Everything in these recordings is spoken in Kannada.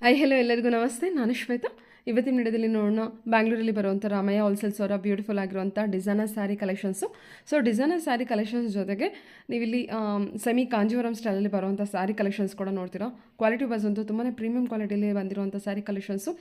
ಹಲೋ ಎಲ್ಲರಿಗೂ ನಮಸ್ತೆ. ನಾನು ಶ್ವೇತಾ. ಇವತ್ತಿನ ವಿಡಿಯೋದಲ್ಲಿ ನೋಡೋಣ ಬ್ಯಾಂಗ್ಳೂರಲ್ಲಿ ಬರುವಂಥ ರಾಮಯ್ಯ ಹೋಲ್ಸೇಲ್ಸ್ ಅವರ ಬ್ಯೂಟಿಫುಲ್ ಆಗಿರುವಂಥ designer sari collections. So designer sari collections ಜೊತೆಗೆ ನೀವಿಲ್ಲಿ ಸೆಮಿ ಕಾಂಜೀವರಂ ಸ್ಟೈಲಲ್ಲಿ ಬರುವಂಥ ಸ್ಯಾರಿ ಕಲೆಕ್ಷನ್ಸ್ ಕೂಡ ನೋಡ್ತೀರಾ. ಕ್ವಾಲಿಟಿ ವೈಸ್ ಅಂತೂ ತುಂಬಾ ಪ್ರೀಮಿಯಂ ಕ್ವಾಲಿಟಿಯಲ್ಲಿ ಬಂದಿರುವಂಥ ಸ್ಯಾರಿ ಕಲೆಕ್ಷನ್ಸು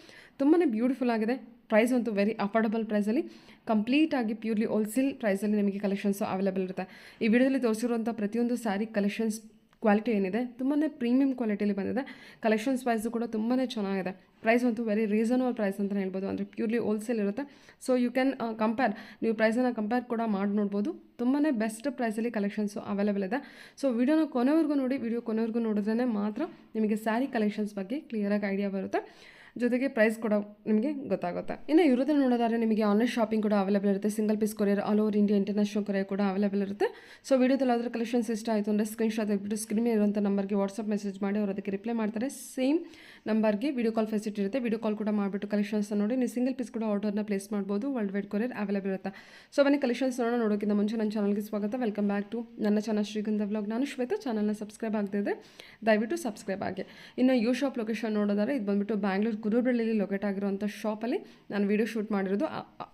ತುಂಬಾ ಬ್ಯೂಟಿಫುಲ್ ಆಗಿದೆ. ಪ್ರೈಸ್ ಅಂತೂ ವೆರಿ ಅಫೋರ್ಡಬಲ್ ಪ್ರೈಸಲ್ಲಿ ಕಂಪ್ಲೀಟಾಗಿ ಪ್ಯೂರ್ಲಿ ಹೋಲ್ಸೇಲ್ ಪ್ರೈಸಲ್ಲಿ ನಿಮಗೆ ಕಲೆಕ್ಷನ್ಸು ಅವೈಲೇಬಲ್ ಇರುತ್ತೆ. ಈ ವಿಡಿಯೋದಲ್ಲಿ ತೋರಿಸಿರುವಂಥ ಪ್ರತಿಯೊಂದು ಸ್ಯಾರಿ ಕಲೆಕ್ಷನ್ಸ್ ಕ್ವಾಲಿಟಿ ಏನಿದೆ ತುಂಬಾ ಪ್ರೀಮಿಯಂ ಕ್ವಾಲಿಟಿಯಲ್ಲಿ ಬಂದಿದೆ. ಕಲೆಕ್ಷನ್ಸ್ ಪ್ರೈಸು ಕೂಡ ತುಂಬಾ ಚೆನ್ನಾಗಿದೆ. ಪ್ರೈಸ್ ಅಂತೂ ವೆರಿ ರೀಸನಬಲ್ ಪ್ರೈಸ್ ಅಂತಲೇ ಹೇಳ್ಬೋದು. ಅಂದರೆ ಪ್ಯೂರ್ಲಿ ಹೋಲ್ಸೇಲ್ ಇರುತ್ತೆ. ಸೊ ಯು ಕ್ಯಾನ್ ಕಂಪೇರ್, ನೀವು ಪ್ರೈಸನ್ನು ಕಂಪೇರ್ ಕೂಡ ಮಾಡಿ ನೋಡ್ಬೋದು. ತುಂಬಾ ಬೆಸ್ಟ್ ಪ್ರೈಸಲ್ಲಿ ಕಲೆಕ್ಷನ್ಸು ಅವೈಲೇಬಲ್ ಇದೆ. ಸೊ ವಿಡಿಯೋನ ಕೊನೆವರೆಗೂ ನೋಡಿ. ವಿಡಿಯೋ ಕೊನೆವರೆಗೂ ನೋಡಿದ್ರೇ ಮಾತ್ರ ನಿಮಗೆ ಸ್ಯಾರಿ ಕಲೆಕ್ಷನ್ಸ್ ಬಗ್ಗೆ ಕ್ಲಿಯರಾಗಿ ಐಡಿಯಾ ಬರುತ್ತೆ, ಜೊತೆಗೆ ಪ್ರೈಸ್ ಕೂಡ ನಿಮಗೆ ಗೊತ್ತಾಗುತ್ತೆ. ಇನ್ನು ಇರೋದನ್ನು ನೋಡೋದಾದ್ರೆ ನಿಮಗೆ ಆನ್ಲೈನ್ ಶಾಪಿಂಗ್ ಕೂಡ ಅವೈಲೇಬಲ್ ಇರುತ್ತೆ. Single piece courier all over India international courier ಕೂಡ ಅವೈಲೇಬಲ್ ಇರುತ್ತೆ. ಸೊ ವಿಡಿಯೋದಲ್ಲಿ ಅದರ ಕಲೆಕ್ಷನ್ಸ್ ಇಷ್ಟ ಆಯಿತು ಅಂದರೆ ಸ್ಕ್ರೀನ್ಶಾಟ್ ತೆಗೆದುಬಿಟ್ಟು ಸ್ಕ್ರೀನ್ ಮೇಲೆ ಇರುವಂಥ ನಂಬರ್ಗೆ ವಾಟ್ಸಪ್ ಮೆಸೇಜ್ ಮಾಡಿ ಅವರು ಅದಕ್ಕೆ ರಿಪ್ಲೈ ಮಾಡ್ತಾರೆ. ಸೇಮ್ ನಂಬರ್ಗೆ ವಿಡಿಯೋ ಕಾಲ್ ಫೆಸಿಲಿಟಿ ಇರುತ್ತೆ. ವಿಡಿಯೋ ಕಾಲ್ ಕೂಡ ಮಾಡಿಬಿಟ್ಟು ಕಲೆಕ್ಷನ್ಸ್ ನೋಡಿ ನೀವು ಸಿಂಗಲ್ ಪೀಸ್ ಕೂಡ ಆರ್ಡರ್ನ ಪ್ಲೇಸ್ ಮಾಡ್ಬೋದು. ವರ್ಲ್ಡ್ ವೈಡ್ ಕೊರಿಯರ್ ಅವೈಲೇಬಲ್ ಇರುತ್ತೆ. ಸೊ ಬನ್ನಿ ಕಲೆಕ್ಷನ್ಸ್ ನೋಡೋಕ್ಕಿಂತ ಮುಂಚೆ ನನ್ನ ಚಾನಲ್ಗೆ ಸ್ವಾಗತ. ವೆಲ್ಕಮ್ ಬ್ಯಾಕ್ ಟು ನನ್ನ ಚಾನಲ್ ಶ್ರೀಗಂಧ ವ್ಲಾಗ್. ನಾನು ಶ್ವೇತಾ. ಚಾನಲ್ನ ಸಬ್ಸ್ಕ್ರೈಬ್ ಆಗದಿದೆ ದಯವಿಟ್ಟು ಸಬ್ಸ್ಕ್ರೈಬ್ ಆಗಿ. ಇನ್ನು ಯು ಶಾಪ್ ಲೊಕೇಶನ್ ನೋಡೋದಾದ್ರೆ ಇದು ಬಂದುಬಿಟ್ಟು ಬ್ಯಾಂಗ್ಳೂರು ಕುರುಬ್ರಳ್ಳಿಯಲ್ಲಿ ಲೊಕೇಟ್ ಆಗಿರುವಂಥ ಶಾಪಲ್ಲಿ ನಾನು ವೀಡಿಯೋ ಶೂಟ್ ಮಾಡಿರೋದು.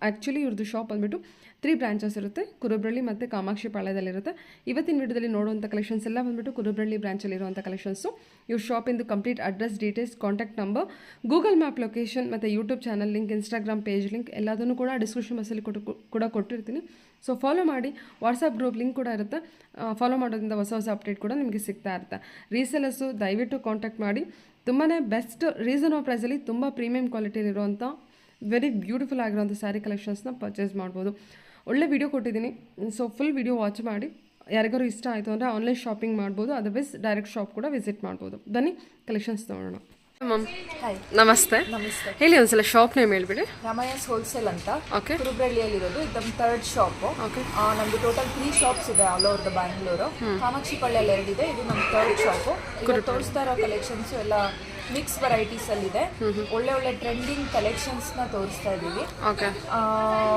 ಆ್ಯಕ್ಚುಲಿ ಇವ್ರದ್ದು ಶಾಪ್ ಬಂದುಬಿಟ್ಟು 3 ಬ್ರಾಂಚಸ್ ಇರುತ್ತೆ. ಕುರುಬ್ರಳ್ಳಿ ಮತ್ತು ಕಾಮಾಕ್ಷಿ ಪಾಳ್ಯದಲ್ಲಿರುತ್ತೆ. ಇವತ್ತಿನ ವಿಡಿಯೋದಲ್ಲಿ ನೋಡುವಂಥ ಕಲೆಕ್ಷನ್ಸ್ ಎಲ್ಲ ಬಂದುಬಿಟ್ಟು ಕುರುಬ್ರಳ್ಳಿ ಬ್ರಾಂಚಲ್ಲಿರುವಂಥ ಕಲೆಕ್ಷನ್ಸು. ಇವ್ರ ಶಾಪಿಂದು complete address, details, contact number, Google map location ಮತ್ತು YouTube channel link, Instagram page link ಎಲ್ಲದನ್ನು ಕೂಡ ಡಿಸ್ಕ್ರಿಪ್ಷನ್ ಬಾಕ್ಸಲ್ಲಿ ಕೂಡ ಕೊಟ್ಟಿರ್ತೀನಿ. ಸೊ ಫಾಲೋ ಮಾಡಿ. ವಾಟ್ಸಪ್ ಗ್ರೂಪ್ ಲಿಂಕ್ ಕೂಡ ಇರುತ್ತೆ. ಫಾಲೋ ಮಾಡೋದ್ರಿಂದ ಹೊಸ ಅಪ್ಡೇಟ್ ಕೂಡ ನಿಮಗೆ ಸಿಗ್ತಾ ಇರುತ್ತೆ. ರೀಸೇಲರ್ಸು ದಯವಿಟ್ಟು ಕಾಂಟ್ಯಾಕ್ಟ್ ಮಾಡಿ. ತುಂಬಾ ಬೆಸ್ಟ್ ರೀಸನಬಲ್ ಪ್ರೈಸಲ್ಲಿ ತುಂಬ ಪ್ರೀಮಿಯಂ ಕ್ವಾಲಿಟಿಲಿರುವಂಥ ವೆರಿ ಬ್ಯೂಟಿಫುಲ್ ಆಗಿರುವಂಥ ಸ್ಯಾರಿ ಕಲೆಕ್ಷನ್ಸ್ನ ಪರ್ಚೇಸ್ ಮಾಡ್ಬೋದು. ಒಳ್ಳೆ ವಿಡಿಯೋ ಕೊಟ್ಟಿದ್ದೀನಿ. ಸೊ ಫುಲ್ ವಿಡಿಯೋ ವಾಚ್ ಮಾಡಿ. ಯಾರಿಗಾರು ಇಷ್ಟ ಆಯಿತು ಅಂದರೆ ಆನ್ಲೈನ್ ಶಾಪಿಂಗ್ ಮಾಡ್ಬೋದು. ಅದರ್ವೈಸ್ ಡೈರೆಕ್ಟ್ ಶಾಪ್ ಕೂಡ ವಿಸಿಟ್ ಮಾಡ್ಬೋದು. ಬನ್ನಿ ಕಲೆಕ್ಷನ್ಸ್ ತೊಗೊಳ್ಳೋಣ. ಮ್ಯಾಮ್ ನಮಸ್ತೆ. ನಮಸ್ತೆ. ಹೇಳಿ ಒಂದ್ಸಲ ಶಾಪ್ ನೇಮ್ ಹೇಳ್ಬಿಡಿ. ರಾಮಯ್ಯಸ್ ಹೋಲ್ಸೇಲ್ ಅಂತ ಓಕೆ. ಕುರುಬ್ರಳ್ಳಿಯಲ್ಲಿರೋದು. ಇದು ನಮ್ಮ 3rd ಶಾಪ್. ಓಕೆ. ನಮ್ದು ಟೋಟಲ್ 3 ಶಾಪ್ಸ್ ಇದೆ all over the Bangalore. Kamakshi ಪಾಳ್ಯಲ್ಲಿ 2 ಇದೆ. ಇದು ನಮ್ಮ 3rd ಶಾಪು. ಈಗ ತೋರಿಸ್ತಾ ಇರೋ ಕಲೆಕ್ಷನ್ಸ್ ಎಲ್ಲ ಮಿಕ್ಸ್ ವೆರೈಟೀಸ್ ಅಲ್ಲಿ ಇದೆ. ಒಳ್ಳೆ ಟ್ರೆಂಡಿಂಗ್ ಕಲೆಕ್ಷನ್ಸ್ ನ ತೋರಿಸ್ತಾ ಇದೀವಿ. ಓಕೆ.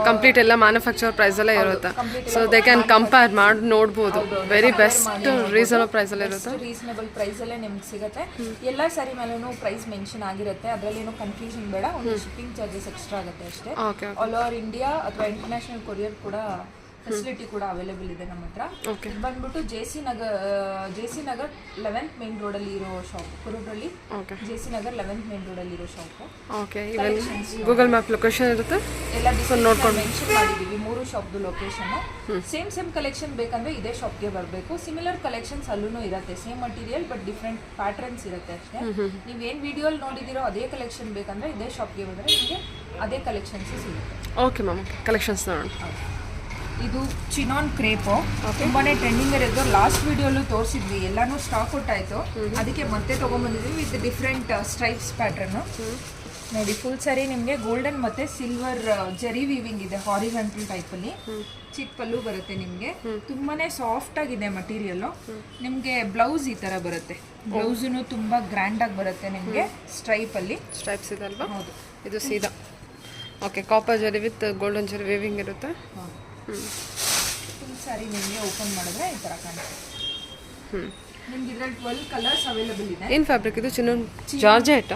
ಕಂಪ್ಲೀಟ್ ಎಲ್ಲ ಮ್ಯಾನುಫ್ಯಾಕ್ಚರ್ ಪ್ರೈಸ್ ಅಲ್ಲೇ ಇರುತ್ತೆ. ಸೊ ದೇ ಕ್ಯಾನ್ ಕಂಪೇರ್ ಮಾಡಿ ನೋಡ್ಬೋದು. ವೆರಿ ಬೆಸ್ಟ್ ರೀಸನಬಲ್ ಪ್ರೈಸ್ ಅಲ್ಲೇ ಇರುತ್ತೆ. ರೀಸನಬಲ್ ಪ್ರೈಸ್ ಅಲ್ಲೇ ನಿಮ್ಗೆ ಸಿಗುತ್ತೆ. ಎಲ್ಲ ಸ್ಯಾರಿ ಮೇಲೂ ಪ್ರೈಸ್ ಮೆನ್ಷನ್ ಆಗಿರುತ್ತೆ. ಅದರಲ್ಲೇನು ಕನ್ಫ್ಯೂಷನ್ ಬೇಡ. ಒಂದು ಶಿಪ್ಪಿಂಗ್ ಚಾರ್ಜಸ್ ಎಕ್ಸ್ಟ್ರಾ ಆಗುತ್ತೆ ಅಷ್ಟೇ. ಆಲ್ ಓವರ್ ಇಂಡಿಯಾ ಅಥವಾ ಇಂಟರ್ನ್ಯಾಷನಲ್ ಕೊರಿಯರ್ ಕೂಡ ಫೆಸಿಲಿಟಿ ಕೂಡ ಅವೈಲೇಬಲ್ ಇದೆ ನಮ್ಮ ಹತ್ರ. ಬಂದ್ಬಿಟ್ಟು JC Nagar 11th main road ಅಲ್ಲಿ ಇರೋ shop. Kurubarahalli JC Nagar 11th main road ಅಲ್ಲಿ ಇರೋ shop. Okay. Google map location ಇರುತ್ತೆ. ಎಲ್ಲ ನೋಡ್ಕೊಂಡು ಮೆನ್ಷನ್ ಮಾಡಿದೀವಿ 3 ಶಾಪ್ದು ಲೊಕೇಶನ್. ಸೇಮ್ ಕಲೆಕ್ಷನ್ ಬೇಕಂದ್ರೆ ಇದೇ ಶಾಪ್ಗೆ ಬರಬೇಕು. ಸಿಮಿಲರ್ ಕಲೆಕ್ಷನ್ಸ್ ಅಲ್ಲೂ ಇರುತ್ತೆ. Same material but different patterns ಇರುತ್ತೆ ಅಷ್ಟೇ. ನೀವೇನು ವಿಡಿಯೋಲಿ ನೋಡಿದಿರೋ ಅದೇ ಕಲೆಕ್ಷನ್ ಬೇಕಂದ್ರೆ ಇದೇ ಶಾಪ್ಗೆ ಬಂದರೆ ನಿಮಗೆ ಅದೇ ಕಲೆಕ್ಷನ್ಸ್ ಸಿಗುತ್ತೆ. Okay ma'am. ಕಲೆಕ್ಷನ್ಸ್ ನೋಡೋಣ. ಇದು ಚಿನಾನ್ ಕ್ರೇಪು. ತುಂಬಾನೇ ಟ್ರೆಂಡಿಂಗ್ ಇರೋದು. ಲಾಸ್ಟ್ ವಿಡಿಯೋಲ್ಲೂ ತೋರಿಸಿದ್ವಿ. ಎಲ್ಲಾನು ಸ್ಟಾಕ್ ಔಟ್ ಆಯಿತು. ಅದಕ್ಕೆ ಮತ್ತೆ ತೊಗೊಂಬಂದಿದ್ವಿ ವಿತ್ ಡಿಫ್ರೆಂಟ್ ಸ್ಟ್ರೈಪ್ಸ್ ಪ್ಯಾಟರ್ನು. ನೋಡಿ ಫುಲ್ ಸ್ಯಾರಿ ನಿಮಗೆ ಗೋಲ್ಡನ್ ಮತ್ತು ಸಿಲ್ವರ್ ಜರಿ ವೀವಿಂಗ್ ಇದೆ. ಹಾರಿಜಾಂಟಲ್ ಟೈಪಲ್ಲಿ ಚಿಕ್ಕ ಪಲ್ಲು ಬರುತ್ತೆ ನಿಮಗೆ. ತುಂಬಾನೇ ಸಾಫ್ಟ್ ಆಗಿದೆ ಮಟೀರಿಯಲ್. ನಿಮಗೆ ಬ್ಲೌಸ್ ಈ ಥರ ಬರುತ್ತೆ. ಬ್ಲೌಸೂ ತುಂಬ ಗ್ರ್ಯಾಂಡಾಗಿ ಬರುತ್ತೆ ನಿಮಗೆ. ಸ್ಟ್ರೈಪಲ್ಲಿ ಸ್ಟ್ರೈಪ್ಸ್ ಇದೆ ಅಲ್ವಾ? ಹೌದು. ಇದು ಸೀದಾ ಓಕೆ. ಕಾಪರ್ ಜರಿ ವಿತ್ ಗೋಲ್ಡನ್ ಜರಿ ವೇವಿಂಗ್ ಇರುತ್ತೆ. ಫುಲ್ ಸ್ಯಾರಿ ನಿಮಗೆ ಓಪನ್ ಮಾಡಿದ್ರೆ ಈ ಥರ ಕಾಣುತ್ತೆ. ನಿಮ್ಗೆ ಇದರಲ್ಲಿ 12 ಕಲರ್ಸ್ ಅವೈಲೇಬಲ್ ಇದೆ. ಏನು ಫ್ಯಾಬ್ರಿಕ್ ಇದು? Chinon georgette.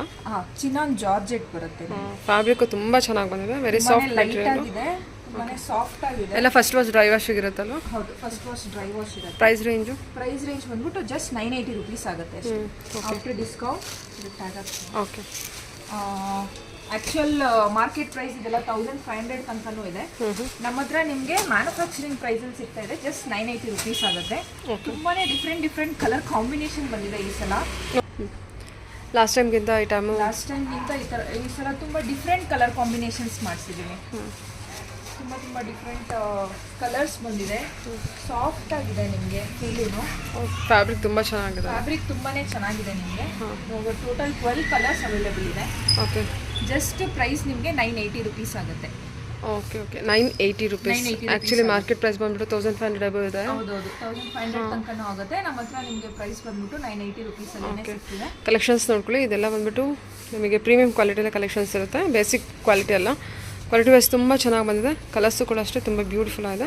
ಚಿನಾನ್ ಜಾರ್ಜೆಟ್ ಬರುತ್ತೆ. ಫ್ಯಾಬ್ರಿಕ್ ತುಂಬಾ ಚೆನ್ನಾಗಿ ಬಂದಿದೆ. ವೆರಿ ಸಾಫ್ಟ್ ಲೈಟ್ ಆಗಿದೆ. ತುಂಬಾನೇ ಸಾಫ್ಟ್ ಆಗಿದೆ. ಎಲ್ಲ ಫಸ್ಟ್ ವಾಶ್ ಡ್ರೈ ವಾಶ್ ಇರುತ್ತಲ್ವಾ? ಹೌದು, ಫಸ್ಟ್ ವಾಶ್ ಡ್ರೈ ವಾಶ್ ಇರುತ್ತೆ. ಪ್ರೈಸ್ ರೇಂಜ್ ಬಂದ್ಬಿಟ್ಟು ಜಸ್ಟ್ 980 rupees ಆಗುತ್ತೆ ಅಷ್ಟೇ. After discount okay. Actual market price ಇದೆಲ್ಲ 1500 ತನಕನೂ ಇದೆ. ನಮ್ಮ ಹತ್ರ ನಿಮಗೆ ಮ್ಯಾನುಫ್ಯಾಕ್ಚರಿಂಗ್ ಪ್ರೈಸಲ್ಲಿ ಸಿಗ್ತಾ ಇದೆ. ಜಸ್ಟ್ 980 rupees ಆಗುತ್ತೆ. ತುಂಬಾನೇ ಡಿಫ್ರೆಂಟ್ ಕಲರ್ ಕಾಂಬಿನೇಷನ್ ಬಂದಿದೆ ಈ ಸಲ. ಲಾಸ್ಟ್ ಟೈಮ್ಗಿಂತ ಈ ಸಲ ತುಂಬ ಡಿಫ್ರೆಂಟ್ ಕಲರ್ ಕಾಂಬಿನೇಷನ್ಸ್ ಮಾಡಿಸಿದ್ದೀನಿ. ತುಂಬ ಡಿಫ್ರೆಂಟ್ ಕಲರ್ಸ್ ಬಂದಿದೆ. ಸಾಫ್ಟ್ ಆಗಿದೆ ನಿಮಗೆ ಫೀಲಿನು. ಫ್ಯಾಬ್ರಿಕ್ ತುಂಬ ಚೆನ್ನಾಗಿದೆ. ಫ್ಯಾಬ್ರಿಕ್ ತುಂಬಾನೇ ಚೆನ್ನಾಗಿದೆ ನಿಮಗೆ. ಟೋಟಲ್ 12 ಕಲರ್ಸ್ ಅವೈಲೇಬಲ್ ಇದೆ. ಓಕೆ. ಜಸ್ಟ್ ಪ್ರೈಸ್ ನಿಮಗೆ 980 rupees ಆಗುತ್ತೆ. Okay. 980 rupees. Actually market price ಬಂದ್ಬಿಟ್ಟು 1500 ಅಬೌವ್ ಇದೆ. ಹೌದೌದು, 1500 ತನಕನೂ ಆಗುತ್ತೆ. ನಮ್ಮ ಹತ್ರ ನಿಮಗೆ ಪ್ರೈಸ್ ಬಂದ್ಬಿಟ್ಟು 980 rupees ಅಲ್ಲೇ ಸಿಗ್ತಿದೆ. ಕಲೆಕ್ಷನ್ಸ್ ನೋಡ್ಕೊಳ್ಳಿ. ಇದೆಲ್ಲ ಬಂದ್ಬಿಟ್ಟು ನಿಮಗೆ ಪ್ರೀಮಿಯಂ ಕ್ವಾಲಿಟಿಯ ಕಲೆಕ್ಷನ್ಸ್ ಇರುತ್ತೆ. ಬೇಸಿಕ್ ಕ್ವಾಲಿಟಿ ಅಲ್ಲ. ಕ್ವಾಲಿಟಿ ವೈಸ್ ತುಂಬ ಚೆನ್ನಾಗಿ ಬಂದಿದೆ. ಕಲರ್ಸು ಕೂಡ ಅಷ್ಟೇ ತುಂಬ ಬ್ಯೂಟಿಫುಲ್ ಆಗಿದೆ.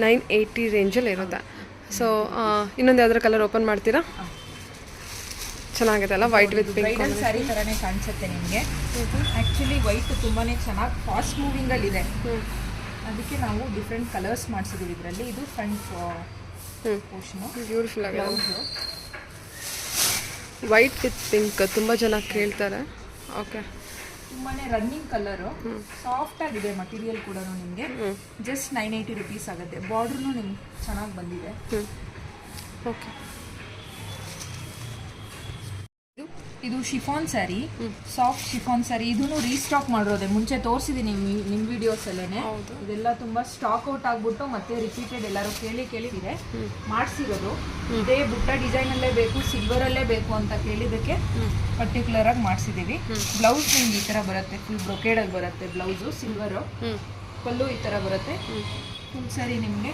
980 ರೇಂಜಲ್ಲಿ ಇರುತ್ತೆ. ಸೊ ಇನ್ನೊಂದು ಯಾವ್ದಾರ ಕಲರ್ ಓಪನ್ ಮಾಡ್ತೀರಾ? ಚೆನ್ನಾಗಿದೆ ಅಲ್ಲ white with pink bridal sari ಥರನೇ ಕಾಣಿಸುತ್ತೆ ನಿಮಗೆ. ಆ್ಯಕ್ಚುಲಿ ವೈಟ್ ತುಂಬಾ ಚೆನ್ನಾಗಿ ಫಾಸ್ಟ್ ಮೂವಿಂಗಲ್ಲಿದೆ, ಅದಕ್ಕೆ ನಾವು ಡಿಫ್ರೆಂಟ್ ಕಲರ್ಸ್ ಮಾಡಿಸಿದ್ದೀವಿ ಇದರಲ್ಲಿ. ಇದು ಫ್ರಂಟ್ ಪೋರ್ಷನು, ಬ್ಯೂಟಿಫುಲ್ ಆಗಿದೆ. ಬ್ಲೌಸು ವೈಟ್ ವಿತ್ ಪಿಂಕ್ ತುಂಬ ಜನ ಕೇಳ್ತಾರೆ. ಓಕೆ, ತುಂಬಾ ರನ್ನಿಂಗ್ ಕಲರು, ಸಾಫ್ಟ್ ಆಗಿದೆ ಮಟೀರಿಯಲ್ ಕೂಡ ನಿಮಗೆ. ಜಸ್ಟ್ 980 ರುಪೀಸ್ ಆಗುತ್ತೆ. ಬಾರ್ಡ್ರೂ ನಿಮ್ಗೆ ಚೆನ್ನಾಗಿ ಬಂದಿದೆ. ಓಕೆ, ಇದು chiffon sari, soft chiffon sari. ಇದನ್ನು ರೀಸ್ಟಾಕ್ ಮಾಡಿರೋದೆ, ಮುಂಚೆ ತೋರಿಸಿದ್ದೀನಿ ನಿಮ್ಮ ವಿಡಿಯೋಸಲ್ಲೇ. ಇದೆಲ್ಲ ತುಂಬಾ ಸ್ಟಾಕ್ ಔಟ್ ಆಗ್ಬಿಟ್ಟು ಮತ್ತೆ ರಿಪೀಟೆಡ್ ಎಲ್ಲರೂ ಕೇಳಿದೆ ಮಾಡಿಸಿರೋದು. ಇದೇ ಬುಟ್ಟ ಡಿಸೈನಲ್ಲೇ ಬೇಕು, ಸಿಲ್ವರಲ್ಲೇ ಬೇಕು ಅಂತ ಕೇಳಿದ್ದಕ್ಕೆ ಪರ್ಟಿಕ್ಯುಲರ್ ಆಗಿ ಮಾಡಿಸಿದ್ದೀವಿ. ಬ್ಲೌಸ್ ನಿಮ್ಗೆ ಈ ಥರ ಬರುತ್ತೆ, ಫುಲ್ ಬ್ರೊಕೇಡಾಗಿ ಬರುತ್ತೆ ಬ್ಲೌಸು, ಸಿಲ್ವರು. ಪಲ್ಲು ಈ ಥರ ಬರುತ್ತೆ. ಫುಲ್ ಸ್ಯಾರಿ ನಿಮಗೆ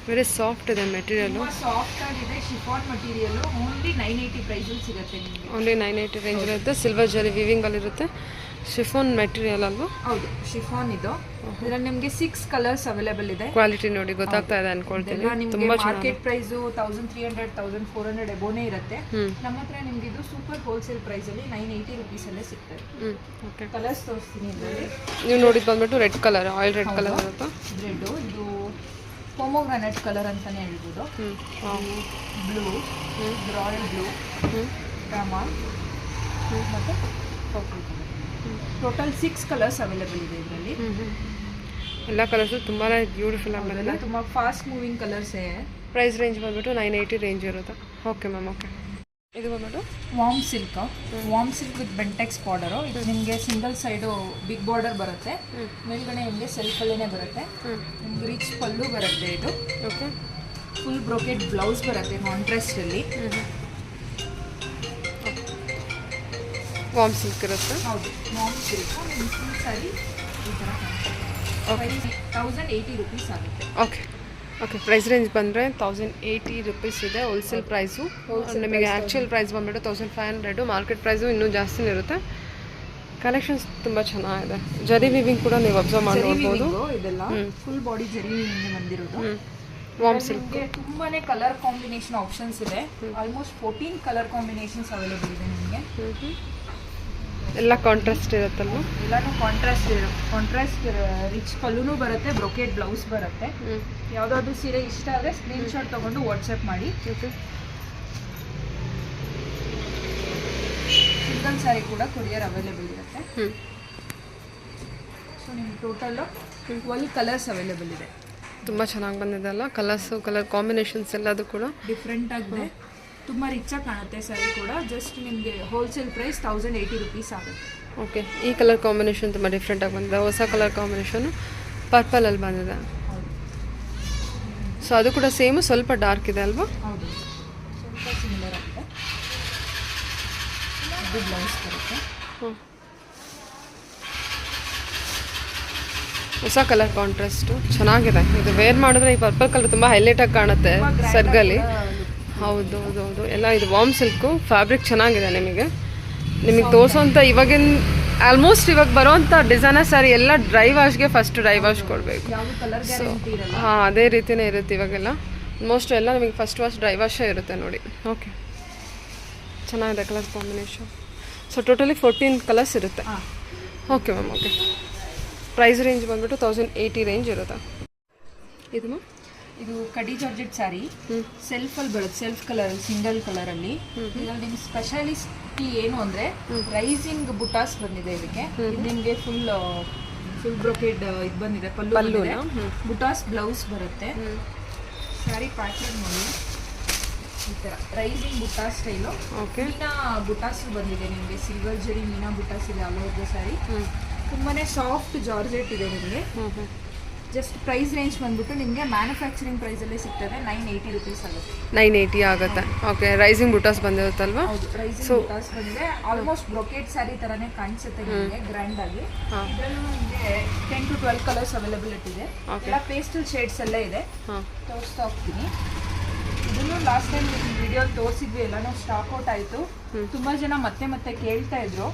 ವೆರಿ ಸಾಫ್ಟ್ ಇದೆ ಮೆಟೀರಿಯಲ್, ಸಾಫ್ಟ್ ಆಗಿದೆ. ಶಿಫಾನ್ ಮಟೀರಿಯಲ್ ಓನ್ಲಿ 980 ಪ್ರೈಸಲ್ಲಿ ಸಿಗುತ್ತೆ ನಿಮಗೆ. ಓನ್ಲಿ 980 ರೇಂಜ್ ಇರುತ್ತೆ. ಸಿಲ್ವರ್ ಜರಿ ವಿವಿಂಗ್ ಅಲ್ಲಿ ಇರುತ್ತೆ. ಶಿಫಾನ್ ಮೆಟೀರಿಯಲ್ ಅಲ್ವಾ? ಹೌದು, ಶಿಫಾನ್ ಇದು. ಇದರಲ್ಲಿ ನಿಮಗೆ 6 ಕಲರ್ಸ್ ಅವೈಲೇಬಲ್ ಇದೆ. ಕ್ವಾಲಿಟಿ ನೋಡಿ ಗೊತ್ತಾಗ್ತಾ ಇದೆ ಅನ್ಕೊಳ್ತೀನಿ. ತುಂಬಾ ಮಾರ್ಕೆಟ್ ಪ್ರೈಸ್ 1300 1400 ಎಬೋನೇ ಇರುತ್ತೆ. ನಮ್ಮ ಹತ್ರ ನಿಮ್ಗೆ ಇದು ಸೂಪರ್ ಹೋಲ್ಸೇಲ್ ಪ್ರೈಸ್ ಅಲ್ಲಿ 980 ರುಪೀಸ್ ಅಲ್ಲೇ ಸಿಗ್ತದೆ. ಓಕೆ, ಕಲರ್ಸ್ ತೋರಿಸ್ತೀನಿ ಇದರಲ್ಲಿ. ನೀವು ನೋಡಿದ್ ಬಂದ್ಬಿಟ್ಟು red colour, oil red colour ಇರುತ್ತೆ. ರೆಡ್, ಇದು ಪೊಮೊಗ್ರಾನೆಟ್ ಕಲರ್ ಅಂತಾನೆ ಹೇಳ್ಬೋದು. ಬ್ಲೂ, ರಾಯಲ್ ಬ್ಲೂ, ರಾಮಾ ಮತ್ತೆ purple colour. Total 6 colours available ಇದೆ ಇದರಲ್ಲಿ. ಎಲ್ಲ ಕಲರ್ಸು ತುಂಬಾ ಬ್ಯೂಟಿಫುಲ್ ಆಗಿ ಬಂದಿದೆ. ತುಂಬ ಫಾಸ್ಟ್ ಮೂವಿಂಗ್ ಕಲರ್ಸೇ. ಪ್ರೈಸ್ ರೇಂಜ್ ಬಂದ್ಬಿಟ್ಟು 980 ರೇಂಜ್ ಇರುತ್ತೆ. Okay ma'am, okay. ಇದು ಬಂದ್ಬಿಟ್ಟು warm silk with Bentex border. ಇದು ನಿಮಗೆ ಸಿಂಗಲ್ ಸೈಡು ಬಿಗ್ ಬಾರ್ಡರ್ ಬರುತ್ತೆ. ಮೇಲ್ಗಡೆ ನಿಮಗೆ ಸೆಲ್ಫಲ್ಲೇ ಬರುತ್ತೆ. ನಿಮ್ಗೆ ರಿಚ್ ಪಲ್ಲು ಬರುತ್ತೆ. ಇದು ಓಕೆ, ಫುಲ್ ಬ್ರೊಕೆಟ್ ಬ್ಲೌಸ್ ಬರುತ್ತೆ ಕಾಂಟ್ರಾಸ್ಟಲ್ಲಿ. ವಾರ್ಮ್ ಸಿಲ್ಕ್ ಇರುತ್ತೆ. ಹೌದು, ವಾರ್ಮ್ ಸಿಲ್ಕ್. ನಿಮ್ಗೆ ಫುಲ್ ಸ್ಯಾರಿ ಈ ಥರ ಕಾಣಿಸುತ್ತೆ. 1080 ರುಪೀಸ್ ಆಗುತ್ತೆ. Okay, okay. ಪ್ರೈಸ್ ರೇಂಜ್ ಬಂದರೆ 1080 ರುಪೀಸ್ ಇದೆ ಹೋಲ್ಸೇಲ್ ಪ್ರೈಸು. ನಿಮಗೆ ಆ್ಯಕ್ಚುಯಲ್ ಪ್ರೈಸ್ ಬಂದ್ಬಿಟ್ಟು 1500. ಮಾರ್ಕೆಟ್ ಪ್ರೈಸು ಇನ್ನೂ ಜಾಸ್ತಿನೇ ಇರುತ್ತೆ. ಕಲೆಕ್ಷನ್ಸ್ ತುಂಬ ಚೆನ್ನಾಗಿದೆ. ಜರಿ ವಿವಿಂಗ್ ಕೂಡ ನೀವು ಅಬ್ಸರ್ವ್ ಮಾಡಿ ನೋಡ್ಬೋದು. ಇದೆಲ್ಲ ಫುಲ್ ಬಾಡಿ ಜರಿ ವಿವಿಂಗ್ ಬಂದಿರೋದು. ವಾರ್ಮ್ ಸಿಲ್ಕ್ ತುಂಬಾನೇ ಕಲರ್ ಕಾಂಬಿನೇಷನ್ ಆಪ್ಷನ್ಸ್ ಇದೆ. ಆಲ್ಮೋಸ್ಟ್ 14 ಕಲರ್ ಕಾಂಬಿನೇಷನ್ಸ್ ಅವೈಲೇಬಲ್ ಇದೆ ನಿಮಗೆ. ಎಲ್ಲ ಕಾಂಟ್ರಾಸ್ಟ್ ಇರುತ್ತಲ್ವ? ಎಲ್ಲಾನು ಕಾಂಟ್ರಾಸ್ಟ್ ರಿಚ್ ಪಲ್ಲುನೂ ಬರುತ್ತೆ, ಬ್ರೊಕೆಟ್ ಬ್ಲೌಸ್ ಬರುತ್ತೆ. ಯಾವುದಾದ್ರು ಸೀರೆ ಇಷ್ಟ ಆದರೆ ಸ್ಕ್ರೀನ್ಶಾಟ್ ತೊಗೊಂಡು ವಾಟ್ಸಪ್ ಮಾಡಿ. ಸಿಂಗಲ್ ಸ್ಯಾರಿ ಕೂಡ ಕೊರಿಯರ್ ಅವೈಲೇಬಲ್ ಇರುತ್ತೆ. ಸೊ ನಿಮ್ಗೆ ಟೋಟಲ್ಲು 12 ಕಲರ್ಸ್ ಅವೈಲೇಬಲ್ ಇದೆ. ತುಂಬ ಚೆನ್ನಾಗಿ ಬಂದಿದೆ ಅಲ್ಲ ಕಲರ್ಸು, ಕಲರ್ ಕಾಂಬಿನೇಷನ್ಸ್ ಎಲ್ಲದು ಕೂಡ ಡಿಫ್ರೆಂಟ್ ಆಗಿದೆ. ತುಂಬ ರಿಚಾಗಿ ಕಾಣುತ್ತೆ ಸ್ಯಾರಿ ಕೂಡ. ಜಸ್ಟ್ ನಿಮಗೆ ಹೋಲ್ಸೇಲ್ ಪ್ರೈಸ್ 1080 ರುಪೀಸ್ ಆಗುತ್ತೆ. ಓಕೆ, ಈ ಕಲರ್ ಕಾಂಬಿನೇಷನ್ ತುಂಬ ಡಿಫ್ರೆಂಟಾಗಿ ಬಂದಿದೆ. ಹೊಸ ಕಲರ್ ಕಾಂಬಿನೇಷನು ಪರ್ಪಲಲ್ಲಿ ಬಂದಿದೆ. ಸೊ ಅದು ಕೂಡ ಸೇಮು, ಸ್ವಲ್ಪ ಡಾರ್ಕ್ ಇದೆ ಅಲ್ವಾ? ಹೌದು, ಸ್ವಲ್ಪ ಸಿಮಿಲರ್ ಆಗುತ್ತೆ. ಇದು ಬ್ಲೌಸ್ ಬರುತ್ತೆ. ಹೊಸ ಕಲರ್ ಕಾಂಟ್ರಾಸ್ಟು ಚೆನ್ನಾಗಿದೆ. ಇದು ವೇರ್ ಮಾಡಿದ್ರೆ ಈ ಪರ್ಪಲ್ ಕಲರ್ ತುಂಬ ಹೈಲೈಟಾಗಿ ಕಾಣುತ್ತೆ ಸರ್ಗಲ್ಲಿ. ಹೌದು ಹೌದು ಹೌದು. ಎಲ್ಲ ಇದು ವಾರ್ಮ್ ಸಿಲ್ಕು, ಫ್ಯಾಬ್ರಿಕ್ ಚೆನ್ನಾಗಿದೆ. ನಿಮಗೆ ತೋರಿಸೋಂಥ ಇವಾಗಿನ ಆಲ್ಮೋಸ್ಟ್ ಇವಾಗ ಬರೋವಂಥ ಡಿಸೈನರ್ ಸ್ಯಾರಿ ಎಲ್ಲ ಡ್ರೈ ವಾಶ್ಗೆ ಫಸ್ಟ್ ಡ್ರೈ ವಾಶ್ ಕೊಡಬೇಕು. ಸೊ ಹಾಂ, ಅದೇ ರೀತಿಯೇ ಇರುತ್ತೆ ಇವಾಗೆಲ್ಲ. ಆಲ್ಮೋಸ್ಟ್ ಎಲ್ಲ ನಿಮಗೆ ಫಸ್ಟ್ ವಾಶ್ ಡ್ರೈ ವಾಶೇ ಇರುತ್ತೆ ನೋಡಿ. ಓಕೆ, ಚೆನ್ನಾಗಿದೆ colour combination. So totally 14 colours ಇರುತ್ತೆ. Okay ma'am, okay. Price range ಬಂದ್ಬಿಟ್ಟು 1080 ರೇಂಜ್ ಇರುತ್ತೆ. ಇದು ಮ್ಯಾಮ್, ಇದು ಕಡಿ ಜಾರ್ಜೆಟ್ ಸ್ಯಾರಿ, ಸೆಲ್ಫಲ್ಲಿ ಬರುತ್ತೆ, ಸೆಲ್ಫ್ ಕಲರ್, ಸಿಂಗಲ್ ಕಲರಲ್ಲಿ. ಇದರಲ್ಲಿ ನಿಮ್ಗೆ ಸ್ಪೆಷಾಲಿಟಿ ಏನು ಅಂದರೆ ರೈಸಿಂಗ್ ಬುಟಾಸ್ ಬಂದಿದೆ ಇದಕ್ಕೆ. ಇದು ನಿಮಗೆ ಫುಲ್ ಬ್ರೊಕೆಡ್ ಇದು ಬಂದಿದೆ, ಪಲ್ಲು ಬುಟಾಸ್ ಬ್ಲೌಸ್ ಬರುತ್ತೆ. ಸ್ಯಾರಿ ಪ್ಯಾಟರ್ನ್ ನೋಡಿ ಈ ಥರ ರೈಸಿಂಗ್ ಬುಟಾ ಸ್ಟೈಲು. ಮೀನಾ ಬುಟಾಸ್ ಬಂದಿದೆ ನಿಮಗೆ, ಸಿಲ್ವರ್ ಜರಿ ಮೀನಾ ಬುಟಾಸ್ ಇದೆ ಆಲ್ ಓವರ್ ದ ಸ್ಯಾರಿ. ತುಂಬಾ ಸಾಫ್ಟ್ ಜಾರ್ಜೆಟ್ ಇದೆ ನಿಮಗೆ. ಜಸ್ಟ್ ಪ್ರೈಸ್ ರೇಂಜ್ ಬಂದ್ಬಿಟ್ಟು ನಿಮಗೆ ಮ್ಯಾನುಫ್ಯಾಕ್ಚರಿಂಗ್ ಪ್ರೈಸಲ್ಲೇ ಸಿಗ್ತದೆ. 980 ರುಪೀಸ್ ಆಗುತ್ತೆ. 980 ಆಗುತ್ತೆ. ಓಕೆ, ರೈಸಿಂಗ್ ಬುಟಾಸ್ ಬಂದಿರುತ್ತಲ್ವಾ? ಹೌದು, ರೈಸಿಂಗ್ ಬುಟಾಸ್ ಬಂದಿದೆ. ಆಲ್ಮೋಸ್ಟ್ ಬ್ರೊಕೆಟ್ ಸ್ಯಾರಿ ಥರನೇ ಕಾಣಿಸುತ್ತೆ ನಿಮಗೆ ಗ್ರ್ಯಾಂಡ್ ಆಗಿ. ಇದರಲ್ಲೂ ನಿಮಗೆ 10 to 12 ಕಲರ್ಸ್ ಅವೈಲೇಬಿಲಿಟಿ ಇದೆ. ಎಲ್ಲ ಪೇಸ್ಟಲ್ ಶೇಡ್ಸ್ ಎಲ್ಲ ಇದೆ. ತೋರಿಸ್ತಾ ಹೋಗ್ತೀನಿ. ಇದನ್ನು ಲಾಸ್ಟ್ ಟೈಮ್ ವಿಡಿಯೋ ತೋರಿಸಿದ್ವಿ, ಎಲ್ಲಾನು ಸ್ಟಾಕ್ ಔಟ್ ಆಯಿತು. ತುಂಬ ಜನ ಮತ್ತೆ ಕೇಳ್ತಾ ಇದ್ರು,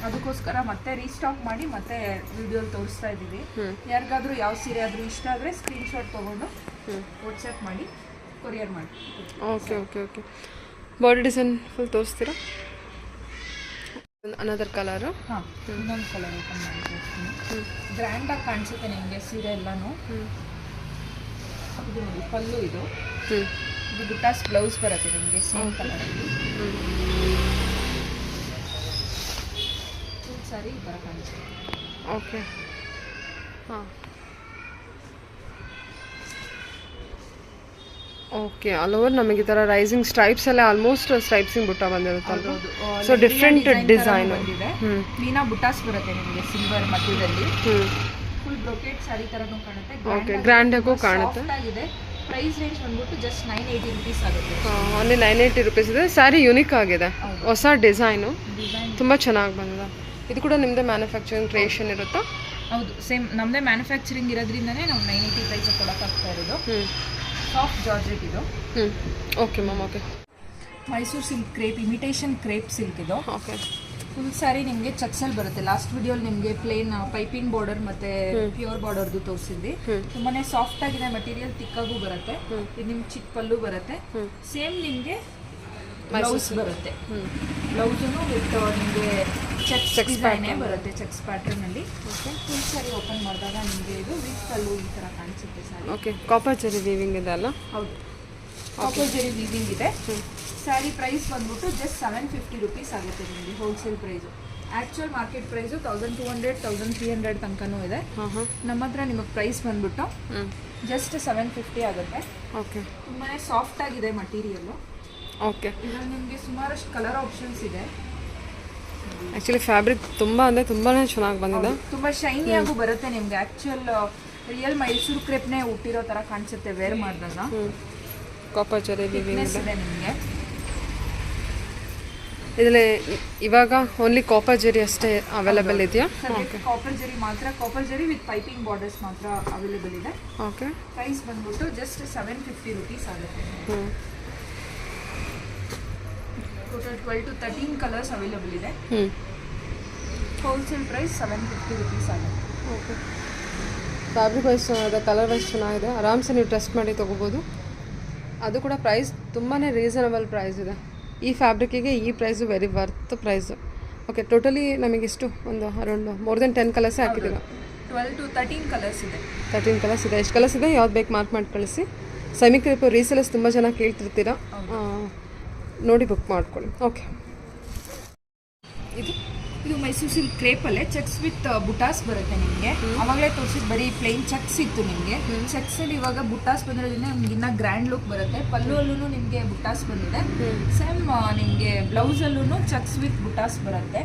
ಅದಕ್ಕೋಸ್ಕರ ಮತ್ತೆ ರೀಸ್ಟಾಕ್ ಮಾಡಿ ಮತ್ತೆ ವಿಡಿಯೋ ತೋರಿಸ್ತಾ ಇದ್ದೀವಿ. ಯಾರಿಗಾದ್ರೂ ಯಾವ ಸೀರೆ ಆದರೂ ಇಷ್ಟ ಆದರೆ ಸ್ಕ್ರೀನ್ಶಾಟ್ ತೊಗೊಂಡು ವಾಟ್ಸಪ್ ಮಾಡಿ ಕೊರಿಯರ್ ಮಾಡಿ. Okay okay okay. Body design full ತೋರಿಸ್ತೀರಾ? Another colour. ಹಾಂ, ಇನ್ನೊಂದು ಕಲರ್ ಓಪನ್ ಮಾಡಿ ತೋರಿಸ್ತೀನಿ. ಗ್ರ್ಯಾಂಡಾಗಿ ಕಾಣಿಸುತ್ತೆ ನಿಮಗೆ ಸೀರೆ ಎಲ್ಲನೂ. ಇದು ನೋಡಿ ಪಲ್ಲು, ಇದು ಬುಟಾಸ್ ಬ್ಲೌಸ್ ಬರುತ್ತೆ ನಿಮಗೆ ಸೇಮ್ ಕಲರಲ್ಲಿ. ಫುಲ್ ಸಾರಿ ಈ ಥರ ಕಾಣಿಸುತ್ತೆ. ಓಕೆ. ಹಾಂ, ಓಕೆ. ಆಲ್ ಓವರ್ ನಮಗೆ ಈ ಥರ ರೈಸಿಂಗ್ ಸ್ಟ್ರೈಪ್ಸ್ ಎಲ್ಲ ಆಲ್ಮೋಸ್ಟ್ ಸ್ಟ್ರೈಪ್ಸಿಂಗ್ ಬುಟ್ಟ ಬಂದಿರುತ್ತಲ್ವ? ಸೊ ಡಿಫ್ರೆಂಟ್ ಡಿಸೈನ್ ಬಂದಿದೆ. ಮೀನಾ ಬುಟಾಸ್ ಬರುತ್ತೆ ನಿಮಗೆ ಸಿಲ್ವರ್ ಮಧ್ಯದಲ್ಲಿ. ಫುಲ್ ಬ್ರೊಕೆಟ್ ಸಾರಿ ಥರನೂ ಕಾಣುತ್ತೆ. ಓಕೆ, ಗ್ರ್ಯಾಂಡ್ ಆಗು ಕಾಣುತ್ತೆ. ಆಗಿದೆ. ಪ್ರೈಸ್ ರೇಂಜ್ ಬಂದ್ಬಿಟ್ಟು ಜಸ್ಟ್ 980 ರುಪೀಸ್ ಆಗುತ್ತೆ. ಓನ್ಲಿ 980 ರುಪೀಸ್ ಇದೆ. ಸ್ಯಾರಿ ಯೂನಿಕ್ ಆಗಿದೆ, ಹೊಸ ಡಿಸೈನು, ತುಂಬ ಚೆನ್ನಾಗಿ ಬಂದಿದೆ. ಇದು ಕೂಡ ನಿಮ್ಮದೇ ಮ್ಯಾನುಫ್ಯಾಕ್ಚರಿಂಗ್ ಕ್ರಿಯೇಷನ್ ಇರುತ್ತಾ? ಹೌದು, ಸೇಮ್ ನಮ್ಮದೇ ಮ್ಯಾನುಫ್ಯಾಕ್ಚರಿಂಗ್ ಇರೋದ್ರಿಂದನೇ ನಾವು 980 ಪ್ರೈಸ್ ಕೊಡೋಕ್ಕಾಗ್ತಾ ಇರೋದು. ಸಾಫ್ಟ್ ಜಾರ್ಜೆಟ್ ಇದು. Okay ma'am. Okay. Mysuru silk crepe, imitation crepe silk ಇದು. ಓಕೆ. ಫುಲ್ ಸ್ಯಾರಿ ನಿಮಗೆ ಚೆಕ್ಸಲ್ಲಿ ಬರುತ್ತೆ. ಲಾಸ್ಟ್ ವಿಡಿಯೋಲಿ ನಿಮಗೆ ಪ್ಲೇನ್ ಪೈಪಿಂಗ್ ಬಾರ್ಡರ್ ಮತ್ತೆ ಪ್ಯೂರ್ ಬಾರ್ಡರ್ದು ತೋರಿಸಿದ್ವಿ. ತುಂಬಾನೇ ಸಾಫ್ಟ್ ಆಗಿದೆ ಮೆಟೀರಿಯಲ್, ತಿಕ್ಕಾಗೂ ಬರುತ್ತೆ. ಇದು ನಿಮ್ಗೆ ಚಿಕ್ಕ ಪಲ್ಲು ಬರುತ್ತೆ. ಸೇಮ್ ನಿಮಗೆ ಬ್ಲೌಸ್ ಬರುತ್ತೆ. ಬ್ಲೌಸನ್ನು ವಿತ್ ನಿಮಗೆ ಚೆಕ್ಸ್ ಡಿಸೈನೇ ಬರುತ್ತೆ, ಚೆಕ್ಸ್ ಪ್ಯಾಟರ್ನಲ್ಲಿ. ಫುಲ್ ಸ್ಯಾರಿ ಓಪನ್ ಮಾಡಿದಾಗ ನಿಮಗೆ ಇದು ವಿತ್ ಪಲ್ಲು ಈ ಥರ ಕಾಣಿಸುತ್ತೆ ಸ್ಯಾರಿ. ಓಕೆ. ಕಾಪರ್ ಜರಿ ವೀವಿಂಗ್ ಇದೆ ಅಲ್ಲ? ಹೌದು, ಕಾಪರ್ ಜರಿ ವೀವಿಂಗ್ ಇದೆ. ಸ್ಯಾರಿ ಪ್ರೈಸ್ ಬಂದ್ಬಿಟ್ಟು ಜಸ್ಟ್ 750 ರುಪೀಸ್ ಆಗುತ್ತೆ ನಿಮಗೆ wholesale price. Actual market price 1200 1300 ತನಕನೂ ಇದೆ. ನಮ್ಮ ಹತ್ರ ನಿಮಗೆ ಪ್ರೈಸ್ ಬಂದ್ಬಿಟ್ಟು ಜಸ್ಟ್ 750 ಆಗುತ್ತೆ. ಓಕೆ. ತುಂಬಾ ಸಾಫ್ಟ್ ಆಗಿದೆ ಮಟೀರಿಯಲ್ಲು. ಓಕೆ. ಇದರಲ್ಲಿ ನಿಮಗೆ ಸುಮಾರಷ್ಟು ಕಲರ್ ಆಪ್ಷನ್ಸ್ ಇದೆ. ಆ್ಯಕ್ಚುಲಿ ಫ್ಯಾಬ್ರಿಕ್ ತುಂಬ ಅಂದರೆ ತುಂಬಾ ಚೆನ್ನಾಗಿ ಬಂದಿದೆ. ತುಂಬ ಶೈನಿಯಾಗೂ ಬರುತ್ತೆ ನಿಮಗೆ. ಆ್ಯಕ್ಚುಯಲ್ ರಿಯಲ್ ಮೈಸೂರು ಕ್ರೇಪ್ನೇ ಹುಟ್ಟಿರೋ ಥರ ಕಾಣಿಸುತ್ತೆ ವೇರ್ ಮಾಡಿದಾಗ. ಕಾಪರ್ ಜರಿ ವೀವಿಂಗ್ ಇದೆ ನಿಮಗೆ. ಇದರಲ್ಲಿ ಇವಾಗ ಓನ್ಲಿ ಕಾಪರ್ ಜರಿ ಅಷ್ಟೇ ಅವೈಲೇಬಲ್ ಇದೆಯಾ? ಕಾಪರ್ ಜರಿ ಮಾತ್ರ, ಕಾಪರ್ ಜರಿ ವಿತ್ ಪೈಪಿಂಗ್ ಬಾರ್ಡರ್ಸ್ ಮಾತ್ರ ಅವೈಲೇಬಲ್ ಇದೆ. ಓಕೆ. ಪ್ರೈಸ್ ಬಂದ್ಬಿಟ್ಟು ಜಸ್ಟ್ 750 ರುಪೀಸ್ ಆಗುತ್ತೆ. ಟೋಟಲ್ 12 to 13 ಕಲರ್ಸ್ ಅವೈಲೇಬಲ್ ಇದೆ. ಹೋಲ್ಸೇಲ್ ಪ್ರೈಸ್ 750 ರುಪೀಸ್ ಆಗುತ್ತೆ. ಓಕೆ. ಫ್ಯಾಬ್ರಿಕ್ ವೈಸ್ ಚೆನ್ನಾಗಿದೆ, ಕಲರ್ ವೈಸ್ ಚೆನ್ನಾಗಿದೆ. ಆರಾಮ್ಸೆ ನೀವು ಟೆಸ್ಟ್ ಮಾಡಿ ತೊಗೋಬೋದು. ಅದು ಕೂಡ ಪ್ರೈಸ್ ತುಂಬಾ ರೀಸನಬಲ್ ಪ್ರೈಸ್ ಇದೆ. ಈ ಫ್ಯಾಬ್ರಿಕ್ಕಿಗೆ ಈ price very worth price. Okay. Totally ನಮಗಿಷ್ಟು ಒಂದು ಅರೌಂಡ್ ಮೋರ್ ದೆನ್ 10 ಕಲರ್ಸೇ ಹಾಕಿದ್ದೀರ? 12 to 13 ಕಲರ್ಸ್ ಇದೆ. 13 ಕಲರ್ಸ್ ಇದೆ. ಎಷ್ಟು ಕಲರ್ಸ್ ಇದೆ, ಯಾವ್ದು ಬೇಕು ಮಾರ್ಕ್ ಮಾಡಿ ಕಳಿಸಿ. ಸೆಮಿ ಕ್ರೇಪ್ ರೀಸೇಲರ್ಸ್ ತುಂಬ ಜನ ಕೇಳ್ತಿರ್ತೀರ, ನೋಡಿ ಬುಕ್ ಮಾಡ್ಕೊಳ್ಳಿ. ಓಕೆ. ಇದು ಮೈಸೂರು ಸಿಲ್ಕ್ ಕ್ರೇಪಲ್ಲೇ ಚೆಕ್ಸ್ ವಿತ್ ಬುಟಾಸ್ ಬರುತ್ತೆ ನಿಮಗೆ. ಅವಾಗಲೇ ತೋರಿಸಿದ ಬರೀ ಪ್ಲೇನ್ ಚೆಕ್ಸ್ ಇತ್ತು ನಿಮಗೆ. ಚೆಕ್ಸಲ್ಲಿ ಇವಾಗ ಬುಟಾಸ್ ಬಂದಿರೋದ್ರಿಂದ ನಿಮ್ಗೆ ಇನ್ನೂ ಗ್ರ್ಯಾಂಡ್ ಲುಕ್ ಬರುತ್ತೆ. ಪಲ್ಲುವಲ್ಲೂ ನಿಮಗೆ ಬುಟಾಸ್ ಬಂದಿದೆ. ಸೇಮ್ ನಿಮಗೆ ಬ್ಲೌಸಲ್ಲೂ ಚೆಕ್ಸ್ ವಿತ್ ಬುಟಾಸ್ ಬರುತ್ತೆ.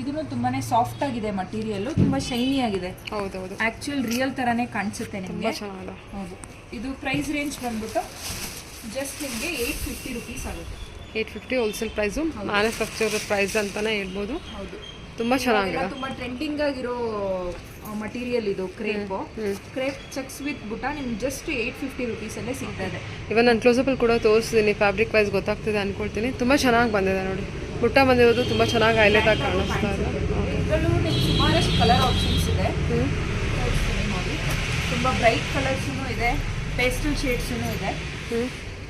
ಇದನ್ನು ತುಂಬಾನೇ ಸಾಫ್ಟ್ ಆಗಿದೆ ಮಟೀರಿಯಲ್, ತುಂಬಾ ಶೈನಿ ಆಗಿದೆ. ಹೌದೌದು, ಆಕ್ಚುಯಲ್ ರಿಯಲ್ ತರಾನೇ ಕಾಣಿಸುತ್ತೆ ನಿಮಗೆ. ಹೌದು. ಇದು ಪ್ರೈಸ್ ರೇಂಜ್ ಬಂದ್ಬಿಟ್ಟು ಜಸ್ಟ್ ನಿಮಗೆ 850 ರುಪೀಸ್ ಆಗುತ್ತೆ. 850 ಹೋಲ್ಸೇಲ್ ಪ್ರೈಸು, ಮ್ಯಾನುಫ್ಯಾಕ್ಚರ್ ಪ್ರೈಸ್ ಅಂತಾನೆ ಹೇಳ್ಬೋದು. ಹೌದು, ತುಂಬ ಚೆನ್ನಾಗಿದೆ. ತುಂಬಾ ಟ್ರೆಂಡಿಂಗ್ ಆಗಿರೋ ಮಟೀರಿಯಲ್ ಇದು ಕ್ರೇಪು. ಕ್ರೇಪ್ ಚೆಕ್ಸ್ ವಿತ್ ಬುಟ್ಟ ನಿಮ್ಗೆ ಜಸ್ಟ್ 850 ರುಪೀಸಲ್ಲೇ ಸಿಗ್ತಾ ಇದೆ. ಇವನ್ ನಾನು ಕ್ಲೋಸಪಲ್ಲಿ ಕೂಡ ತೋರಿಸ್ತೀನಿ, ಫ್ಯಾಬ್ರಿಕ್ ವೈಸ್ ಗೊತ್ತಾಗ್ತಿದೆ ಅಂದ್ಕೊಳ್ತೀನಿ. ತುಂಬ ಚೆನ್ನಾಗಿ ಬಂದಿದೆ ನೋಡಿ, ಬುಟ್ಟ ಬಂದಿರೋದು ತುಂಬ ಚೆನ್ನಾಗಿ ಹೈಲೈಟ್ ಆಗಿ ಕಾಣಿಸ್ತಾ ಇದೆ. ಇದರಲ್ಲೂ ನಿಮ್ಗೆ ಸುಮಾರಷ್ಟು ಕಲರ್ ಆಪ್ಷನ್ಸ್ ಇದೆ ನೋಡಿ. ತುಂಬ ಬ್ರೈಟ್ ಕಲರ್ಸೂ ಇದೆ, ಪೇಸ್ಟಲ್ ಶೇಡ್ಸೂ ಇದೆ.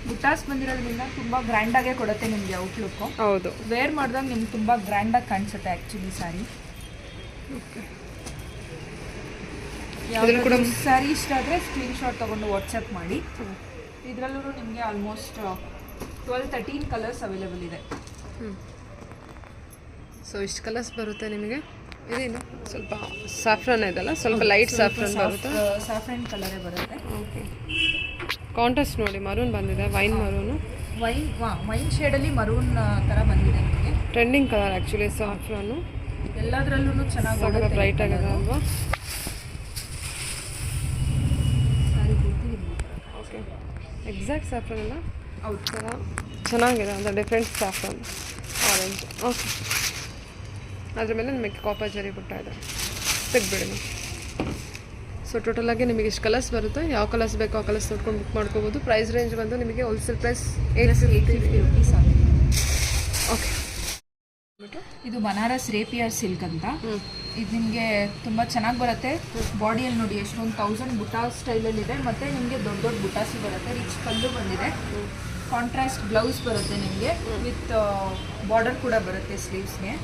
ಬುಟಾಸ್ ಬಂದಿರೋದ್ರಿಂದ ತುಂಬ ಗ್ರ್ಯಾಂಡಾಗೇ ಕೊಡುತ್ತೆ ನಿಮಗೆ ಔಟ್ಲುಕ್ಕು. ಹೌದು, ವೇರ್ ಮಾಡಿದಾಗ ನಿಮ್ಗೆ ತುಂಬ ಗ್ರ್ಯಾಂಡಾಗಿ ಕಾಣಿಸುತ್ತೆ ಆ್ಯಕ್ಚುಲಿ ಸ್ಯಾರಿ. ಕೂಡ ಸ್ಯಾರಿ ಇಷ್ಟ ಆದರೆ ಸ್ಕ್ರೀನ್ಶಾಟ್ ತೊಗೊಂಡು ವಾಟ್ಸಪ್ ಮಾಡಿ. ಇದರಲ್ಲೂ ನಿಮಗೆ ಆಲ್ಮೋಸ್ಟ್ 12-13 ಕಲರ್ಸ್ ಅವೈಲೇಬಲ್ ಇದೆ. ಸೊ ಇಷ್ಟು ಕಲರ್ಸ್ ಬರುತ್ತೆ ನಿಮಗೆ. ಇದೇನು ಸ್ವಲ್ಪ ಸಾಫ್ರನ್ ಇದೆಲ್ಲ, ಸ್ವಲ್ಪ ಲೈಟ್ ಸಾಫ್ರನ್ ಬರುತ್ತೆ. ಸಾಫ್ರನ್ ಕಲರೇ ಬರುತ್ತೆ. ಓಕೆ. ಕಾಂಟ್ರಾಸ್ಟ್ ನೋಡಿ, ಮರೂನ್ ಬಂದಿದೆ, ವೈನ್ ಮರೂನು. ವೈನ್ ಶೇಡಲ್ಲಿ ಮರೂನ್ ಥರ ಬಂದಿದೆ ನಿಮಗೆ. Trending colour actually saffron. ಎಲ್ಲದರಲ್ಲೂ ಚೆನ್ನಾಗಿ ಬ್ರೈಟ್ ಆಗಿದೆ ಅಲ್ವಾ? ಓಕೆ. ಎಕ್ಸಾಕ್ಟ್ ಸಾಫ್ರನ್ ಅಲ್ಲ? ಹೌದು, ಚೆನ್ನಾಗಿದೆ, ಅಂದರೆ ಡಿಫ್ರೆಂಟ್ ಸಾಫ್ರನ್ ಆರೆಂಜ್. ಓಕೆ. ಅದ್ರ ಮೇಲೆ ನಿಮಗೆ ಕಾಪರ್ ಜರಿ ಬುಟ್ಟ ಇದೆ, ತೆಗ್ಬಿಡಿ. ಸೊ ಟೋಟಲಾಗಿ ನಿಮಗೆ ಇಷ್ಟು ಕಲರ್ಸ್ ಬರುತ್ತೆ. ಯಾವ ಕಲರ್ಸ್ ಬೇಕೋ ಆ ಕಲರ್ಸ್ ನೋಡ್ಕೊಂಡು ಬುಕ್ ಮಾಡ್ಕೋಬೋದು. ಪ್ರೈಸ್ ರೇಂಜ್ ಬಂದು ನಿಮಗೆ ಹೋಲ್ಸೇಲ್ ಪ್ರೈಸ್ 850 ರುಪೀಸ್ ಆಗುತ್ತೆ. ಓಕೆ. ಇದು ಬನಾರಸ್ ರೇಪಿಯರ್ ಸಿಲ್ಕ್ ಅಂತ. ಇದು ನಿಮಗೆ ತುಂಬ ಚೆನ್ನಾಗಿ ಬರುತ್ತೆ. ಬಾಡಿಯಲ್ಲಿ ನೋಡಿ ಎಷ್ಟೊಂದು 1000 ಬುಟಾ ಸ್ಟೈಲಲ್ಲಿ ಇದೆ. ಮತ್ತು ನಿಮಗೆ ದೊಡ್ಡ ದೊಡ್ಡ ಬುಟಾಸು ಬರುತ್ತೆ. ರಿಚ್ ಪಲ್ಲು ಬಂದಿದೆ. ಕಾಂಟ್ರಾಸ್ಟ್ ಬ್ಲೌಸ್ ಬರುತ್ತೆ ನಿಮಗೆ ವಿತ್ ಬಾರ್ಡರ್ ಕೂಡ ಬರುತ್ತೆ ಸ್ಲೀವ್ಸ್ಗೆ.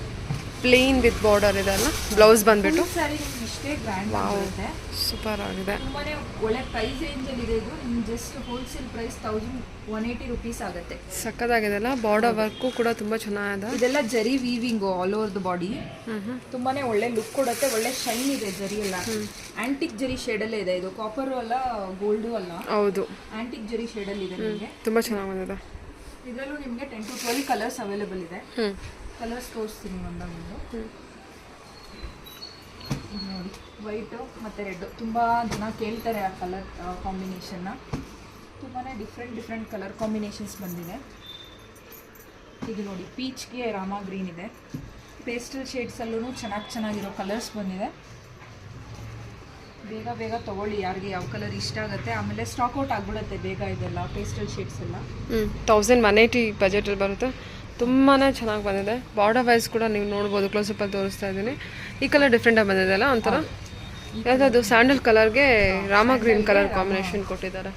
ಪ್ಲೇನ್ ವಿತ್ ಬಾರ್ಡರ್ ಇದೆ ಅಲ್ಲ ಬ್ಲೌಸ್ ಬಂದ್ಬಿಟ್ಟು. ಸ್ಯಾರಿ ನಿಮ್ಗೆ ಇಷ್ಟೇ ಗ್ರ್ಯಾಂಡ್ ಬರುತ್ತೆ. ಸೂಪರ್ ಆಗಿದೆ. ತುಂಬಾನೇ ಒಳ್ಳೆ ಪ್ರೈಸ್ ರೇಂಜಲ್ಲಿ ಇದೆ ಇದು. ನಿಮ್ಗೆ ಜಸ್ಟ್ ಹೋಲ್ಸೇಲ್ ಪ್ರೈಸ್ 1180 ರುಪೀಸ್ ಆಗುತ್ತೆ. ಸಕ್ಕತ್ತಾಗಿದೆ ಅಲ್ಲ. ಬಾರ್ಡರ್ ವರ್ಕು ಕೂಡ ತುಂಬ ಚೆನ್ನಾಗಿದೆ. ಇದೆಲ್ಲ ಜರಿ weaving all over the body. ತುಂಬಾನೇ ಒಳ್ಳೆ ಲುಕ್ ಕೊಡುತ್ತೆ. ಒಳ್ಳೆ ಶೈನ್ ಇದೆ ಜರಿ ಎಲ್ಲ. ಆಂಟಿಕ್ ಜರಿ ಶೇಡಲ್ಲೇ ಇದೆ ಇದು. ಕಾಪರು ಅಲ್ಲ, ಗೋಲ್ಡು ಅಲ್ಲ. ಹೌದು, ಆಂಟಿಕ್ ಜರಿ ಶೇಡಲ್ಲಿ ಇದೆ ನಿಮಗೆ. ತುಂಬ ಚೆನ್ನಾಗಿ ಬಂದಿದೆ. ಇದರಲ್ಲೂ ನಿಮಗೆ 10 to 12 ಕಲರ್ಸ್ ಅವೈಲೇಬಲ್ ಇದೆ. ಕಲರ್ಸ್ ತೋರಿಸ್ತೀನಿ ಒಂದೊಂದು. ನೋಡಿ, ವೈಟು ಮತ್ತು ರೆಡ್ ತುಂಬ ಜನ ಕೇಳ್ತಾರೆ ಆ ಕಲರ್ ಕಾಂಬಿನೇಷನ್ನ. ತುಂಬಾ ಡಿಫ್ರೆಂಟ್ ಕಲರ್ ಕಾಂಬಿನೇಷನ್ಸ್ ಬಂದಿದೆ. ಇದು ನೋಡಿ, ಪೀಚ್ಗೆ ರಾಮ ಗ್ರೀನ್ ಇದೆ. ಪೇಸ್ಟಲ್ ಶೇಡ್ಸಲ್ಲೂ ಚೆನ್ನಾಗಿರೋ ಕಲರ್ಸ್ ಬಂದಿದೆ. ಬೇಗ ತೊಗೊಳ್ಳಿ, ಯಾರಿಗೆ ಯಾವ ಕಲರ್ ಇಷ್ಟ ಆಗುತ್ತೆ. ಆಮೇಲೆ ಸ್ಟಾಕ್ ಔಟ್ ಆಗಿಬಿಡುತ್ತೆ ಬೇಗ ಇದೆಲ್ಲ ಪೇಸ್ಟಲ್ ಶೇಡ್ಸ್ ಎಲ್ಲ. 1180 ಬಜೆಟಲ್ಲಿ ಬರುತ್ತೆ. ತುಂಬಾ ಚೆನ್ನಾಗಿ ಬಂದಿದೆ. ಬಾರ್ಡರ್ ವೈಸ್ ಕೂಡ ನೀವು ನೋಡ್ಬೋದು. ಕ್ಲೋಸಪ್ಪಲ್ಲಿ ತೋರಿಸ್ತಾ ಇದ್ದೀನಿ. ಈ ಕಲರ್ ಡಿಫ್ರೆಂಟಾಗಿ ಬಂದಿದೆ ಅಲ್ಲ, ಒಂಥರ ಯಾವುದಾದ್ರು ಸ್ಯಾಂಡಲ್ ಕಲರ್ಗೆ ರಾಮ ಗ್ರೀನ್ ಕಲರ್ ಕಾಂಬಿನೇಷನ್ ಕೊಟ್ಟಿದ್ದಾರೆ.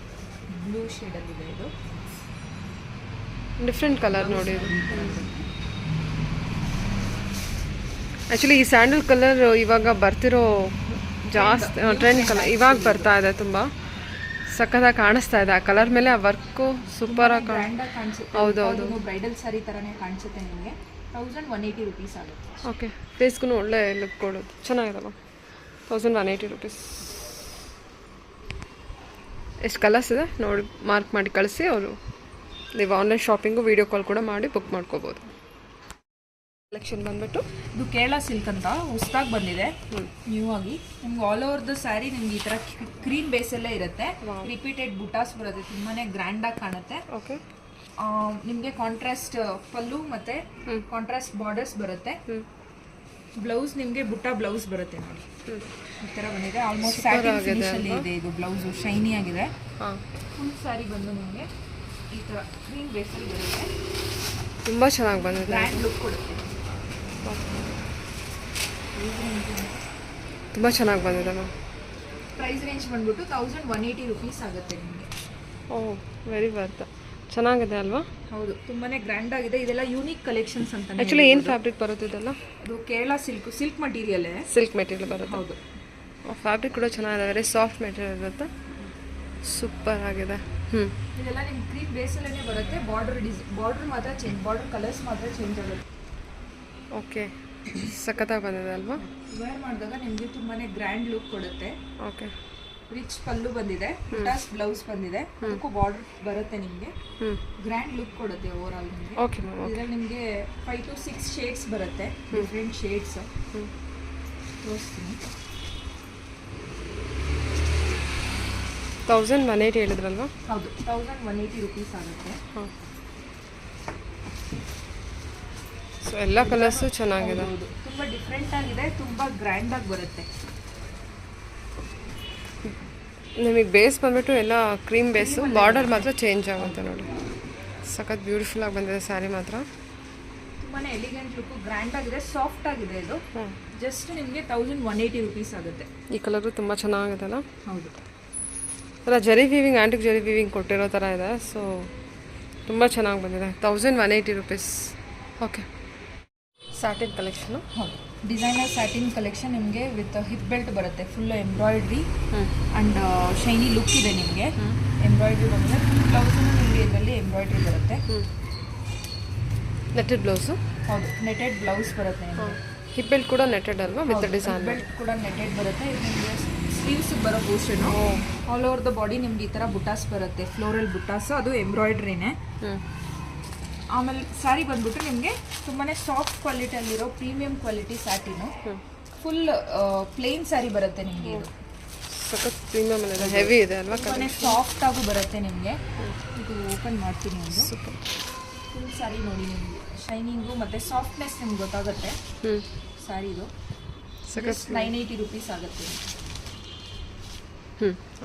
ಬ್ಲೂ ಶೇಡಲ್ಲಿದೆ ಇದು. ಡಿಫ್ರೆಂಟ್ ಕಲರ್ ನೋಡಿ ಇದು. ಆ್ಯಕ್ಚುಲಿ ಈ ಸ್ಯಾಂಡಲ್ ಕಲರ್ ಇವಾಗ ಬರ್ತಿರೋ ಜಾಸ್ತಿ ಟ್ರೆಂಡ್ ಕಲರ್ ಇವಾಗ ಬರ್ತಾ ಇದೆ. ತುಂಬ ಸಕ್ಕತ್ತಾಗಿ ಕಾಣಿಸ್ತಾ ಇದೆ. ಆ ಕಲರ್ ಮೇಲೆ ಆ ವರ್ಕು ಸೂಪರಾಗಿ ಕಾಣಿಸುತ್ತೆ. ಹೌದೌದು, ಬ್ರೈಡಲ್ ಸ್ಯಾರಿ ಥರನೇ ಕಾಣಿಸುತ್ತೆ ನಿಮಗೆ. 1180 ರುಪೀಸ್ ಆಗುತ್ತೆ. ಓಕೆ, ಫೇಸ್ಗೂ ಒಳ್ಳೆ ಲುಕ್ ಕೊಡೋದು. ಚೆನ್ನಾಗಿದಲ್ಲ. 1180 ರುಪೀಸ್. ಎಷ್ಟು ಕಲರ್ಸ್ ಇದೆ ನೋಡಿ, ಮಾರ್ಕ್ ಮಾಡಿ ಕಳಿಸಿ. ಅವರು ನೀವು ಆನ್ಲೈನ್ ಶಾಪಿಂಗು ವಿಡಿಯೋ ಕಾಲ್ ಕೂಡ ಮಾಡಿ ಬುಕ್ ಮಾಡ್ಕೋಬೋದು. ಕಲೆಕ್ಷನ್ ಬಂದ್ಬಿಟ್ಟು ಇದು ಕೇರಳ ಸಿಲ್ಕ್ ಅಂತ ಹೊಸದಾಗಿ ಬಂದಿದೆ ನ್ಯೂ ಆಗಿ. ನಿಮ್ಗೆ ಆಲ್ ಓವರ್ ದ ಸ್ಯಾರಿ ನಿಮ್ಗೆ ಈ ಥರ ಕ್ರೀಮ್ ಬೇಸಲ್ಲೇ ಇರುತ್ತೆ. ರಿಪೀಟೆಡ್ ಬುಟಾಸ್ ಬರುತ್ತೆ. ತುಂಬಾ ಗ್ರ್ಯಾಂಡಾಗಿ ಕಾಣುತ್ತೆ. ಓಕೆ, ನಿಮಗೆ ಕಾಂಟ್ರಾಸ್ಟ್ ಪಲ್ಲು ಮತ್ತು ಕಾಂಟ್ರಾಸ್ಟ್ ಬಾರ್ಡರ್ಸ್ ಬರುತ್ತೆ. ಬ್ಲೌಸ್ ನಿಮಗೆ ಬುಟ್ಟ ಬ್ಲೌಸ್ ಬರುತ್ತೆ ನೋಡಿ, ಈ ಥರ ಬಂದಿದೆ. ಆಲ್ಮೋಸ್ಟ್ ಸ್ಯಾಟಿನ್ ಫಿನಿಷಲ್ಲಿ ಇದೆ ಇದು. ಬ್ಲೌಸು ಶೈನಿ ಆಗಿದೆ. ಫುಲ್ ಸ್ಯಾರಿ ಬಂದು ನಿಮಗೆ ಈ ಥರ ಕ್ರೀಮ್ ಬೇಸಲ್ಲಿ ಬರುತ್ತೆ. ತುಂಬ ಚೆನ್ನಾಗಿ ಬಂದಿದೆ. ಗ್ರ್ಯಾಂಡ್ ಲುಕ್ ಕೊಡುತ್ತೆ. ತುಂಬ ಚೆನ್ನಾಗಿ ಬಂದಿದೆ ಮ್ಯಾಮ್. ಪ್ರೈಸ್ ರೇಂಜ್ ಬಂದ್ಬಿಟ್ಟು 1180 ರುಪೀಸ್ ಆಗುತ್ತೆ ನಿಮಗೆ. ಓಹ್, ವೆರಿ ವರ್ತ್. ಚೆನ್ನಾಗಿದೆ ಅಲ್ವಾ? ಹೌದು, ತುಂಬಾನೇ ಗ್ರ್ಯಾಂಡ್ ಆಗಿದೆ. ಇದೆಲ್ಲ ಯೂನಿಕ್ ಕಲೆಕ್ಷನ್ಸ್ ಅಂತ. ಆ್ಯಕ್ಚುಲಿ ಏನು ಫ್ಯಾಬ್ರಿಕ್ ಬರುತ್ತೆ ಇದೆಲ್ಲ? ಇದು Kerala silk material. Silk material ಬರುತ್ತೆ. ಹೌದು, ಫ್ಯಾಬ್ರಿಕ್ ಕೂಡ ಚೆನ್ನಾಗಿದೆ. ವೆರಿ ಸಾಫ್ಟ್ ಮೆಟೀರಿಯಲ್ ಇರುತ್ತೆ. ಸೂಪರ್ ಆಗಿದೆ. ಇದೆಲ್ಲ ನಿಮ್ಗೆ ಕ್ರೀಮ್ ಬೇಸಲ್ಲೇ ಬರುತ್ತೆ. ಬಾರ್ಡರ್ ಮಾತ್ರ ಚೇಂಜ್, ಬಾರ್ಡರ್ ಕಲರ್ಸ್ ಮಾತ್ರ ಚೇಂಜ್ ಆಗುತ್ತೆ. ಓಕೆ, ಸಖತ್ತಾಗಿ ಬಂದಿದೆ ಅಲ್ವಾ? ವೇರ್ ಮಾಡಿದಾಗ ನಿಮಗೆ ತುಂಬಾನೇ ಗ್ರ್ಯಾಂಡ್ ಲುಕ್ ಕೊಡುತ್ತೆ. ಓಕೆ, ರಿಚ್ ಪಲ್ಲು ಬಂದಿದೆ, ಬುಟಾಸ್ ಬ್ಲೌಸ್ ಬಂದಿದೆ. ಅದಕ್ಕೂ ಬಾರ್ಡರ್ ಬರುತ್ತೆ ನಿಮಗೆ. ಗ್ರ್ಯಾಂಡ್ ಲುಕ್ ಕೊಡುತ್ತೆ ಓವರ್ ಆಲ್ ನಿಮಗೆ. Okay ma'am. ಇದರಲ್ಲಿ ನಿಮಗೆ 5 to 6 ಶೇಡ್ಸ್ ಬರುತ್ತೆ. ಡಿಫ್ರೆಂಟ್ ಶೇಡ್ಸ್ ತೋರಿಸ್ತೀನಿ. 1180 ಹೇಳಿದ್ರಲ್ವಾ? ಹೌದು, 1180 ರುಪೀಸ್ ಆಗುತ್ತೆ. ಹಾಂ, ಸೊ ಎಲ್ಲ ಕಲರ್ಸು ಚೆನ್ನಾಗಿದೆ. ಹೌದು, ತುಂಬ ಡಿಫ್ರೆಂಟ್ ಆಗಿದೆ. ತುಂಬ ಗ್ರ್ಯಾಂಡ್ ಆಗಿ ಬರುತ್ತೆ. ನಿಮಗೆ ಬೇಸ್ ಬಂದ್ಬಿಟ್ಟು ಎಲ್ಲ ಕ್ರೀಮ್ ಬೇಸು. ಬಾರ್ಡರ್ ಮಾತ್ರ ಚೇಂಜ್ ಆಗುತ್ತೆ ನೋಡಿ. ಸಖತ್ ಬ್ಯೂಟಿಫುಲ್ ಆಗಿ ಬಂದಿದೆ ಸ್ಯಾರಿ ಮಾತ್ರ. ತುಂಬಾ ಎಲಿಗೆಂಟ್ ಲುಕ್, ಗ್ರ್ಯಾಂಡ್ ಆಗಿದೆ, ಸಾಫ್ಟ್ ಆಗಿದೆ. ಇದು ಜಸ್ಟ್ ನಿಮಗೆ 1180 ರುಪೀಸ್ ಆಗುತ್ತೆ. ಈ ಕಲರು ತುಂಬ ಚೆನ್ನಾಗಿದೆ ಅಲ್ಲ? ಹೌದು, ಅಲ್ಲ ಜರಿ ವೀವಿಂಗ್, ಆ್ಯಂಟಿಕ್ ಜರಿ ವೀವಿಂಗ್ ಕೊಟ್ಟಿರೋ ಥರ ಇದೆ. ಸೊ ತುಂಬ ಚೆನ್ನಾಗಿ ಬಂದಿದೆ. 1180 ರುಪೀಸ್. Okay, satin collection. ಹೌದು, ಡಿಸೈನರ್ ಸ್ಯಾಟಿನ್ ಕಲೆಕ್ಷನ್ ನಿಮಗೆ ವಿತ್ ಹಿಪ್ ಬೆಲ್ಟ್ ಬರುತ್ತೆ. Full embroidery and shiny look ಇದೆ ನಿಮಗೆ. ಎಂಬ್ರಾಯ್ಡ್ರಿ ಬಂದರೆ ಬ್ಲೌಸು ನಿಮಗೆ ಇದರಲ್ಲಿ ಎಂಬ್ರಾಯ್ಡ್ರಿ ಬರುತ್ತೆ. Netted blouse. ಹೌದು, ನೆಟೆಡ್ ಬ್ಲೌಸ್ ಬರುತ್ತೆ ನಿಮಗೆ. ಹಿಪ್ ಬೆಲ್ಟ್ ಕೂಡ ನೆಟೆಡ್ ಅಲ್ವಾ? ವಿತ್ ಡಿಸೈನ್ ಬೆಲ್ಟ್ ಕೂಡ ನೆಟೆಡ್ ಬರುತ್ತೆ. ಇದು ನಿಮಗೆ ಸ್ಲೀವ್ಸ್ ಬರೋ portion. All over the body ನಿಮ್ಗೆ ಈ ಥರ ಬುಟಾಸ್ ಬರುತ್ತೆ. ಫ್ಲೋರಲ್ ಬುಟಾಸ್, ಅದು ಎಂಬ್ರಾಯ್ಡ್ರಿನೇ. ಆಮೇಲೆ ಸ್ಯಾರಿ ಬಂದ್ಬಿಟ್ಟು ನಿಮಗೆ ತುಂಬಾ ಸಾಫ್ಟ್ ಕ್ವಾಲಿಟಿಯಲ್ಲಿರೋ premium quality satin. Full plain sari ಬರುತ್ತೆ ನಿಮಗೆ. ಇದು ಸಖತ್ ಪ್ರೀಮಿಯಮ್ ಇದೆ, ಹೆವಿ ಇದೆ ಅಲ್ವಾ? ತುಂಬಾ ಸಾಫ್ಟ್ ಆಗು ಬರುತ್ತೆ ನಿಮಗೆ. ಇದು ಓಪನ್ ಮಾಡ್ತೀನಿ ಒಂದು. ಸೂಪರ್. ಫುಲ್ ಸ್ಯಾರಿ ನೋಡಿ ನಿಮಗೆ ಶೈನಿಂಗು ಮತ್ತು ಸಾಫ್ಟ್ನೆಸ್ ನಿಮ್ಗೆ ಗೊತ್ತಾಗುತ್ತೆ ಸ್ಯಾರಿದು. ಸಖತ್ 980 ರುಪೀಸ್ ಆಗುತ್ತೆ.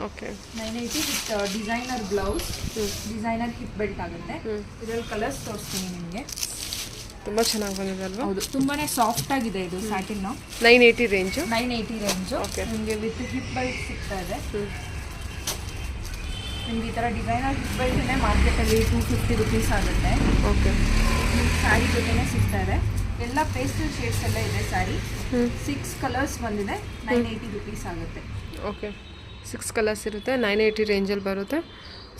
Okay, 980 with designer blouse, designer hip belt ಆಗುತ್ತೆ. ಇದರಲ್ಲಿ ಕಲರ್ಸ್ ತೋರಿಸ್ತೀನಿ ನಿಮಗೆ. ತುಂಬ ಚೆನ್ನಾಗಿ ಬಂದಿದೆ ಅಲ್ವಾ? ಹೌದು, ತುಂಬಾನೇ ಸಾಫ್ಟ್ ಆಗಿದೆ ಇದು ಸ್ಯಾಟಿನ್. 980 ರೇಂಜು. 980 ರೇಂಜು ನಿಮಗೆ ವಿತ್ ಹಿಪ್ ಬೆಲ್ಟ್ ಸಿಗ್ತಾ ಇದೆ. ನಿಮ್ಗೆ ಈ ಥರ ಡಿಸೈನರ್ ಪ್ರೈಸೇ ಮಾರ್ಕೆಟಲ್ಲಿ 250 ರುಪೀಸ್ ಆಗುತ್ತೆ. ಓಕೆ. ನಿಮ್ಗೆ ಸ್ಯಾರಿ ಜೊತೆನೇ ಸಿಗ್ತಾ ಇದೆ. ಎಲ್ಲ ಪೇಸ್ಟಲ್ ಶೇಡ್ಸ್ ಎಲ್ಲ ಇದೆ ಸ್ಯಾರಿ. 6 ಕಲರ್ಸ್ ಬಂದಿದೆ, 980 ರುಪೀಸ್ ಆಗುತ್ತೆ. ಓಕೆ, 6 ಕಲರ್ಸ್ ಇರುತ್ತೆ, 980 ರೇಂಜಲ್ಲಿ ಬರುತ್ತೆ.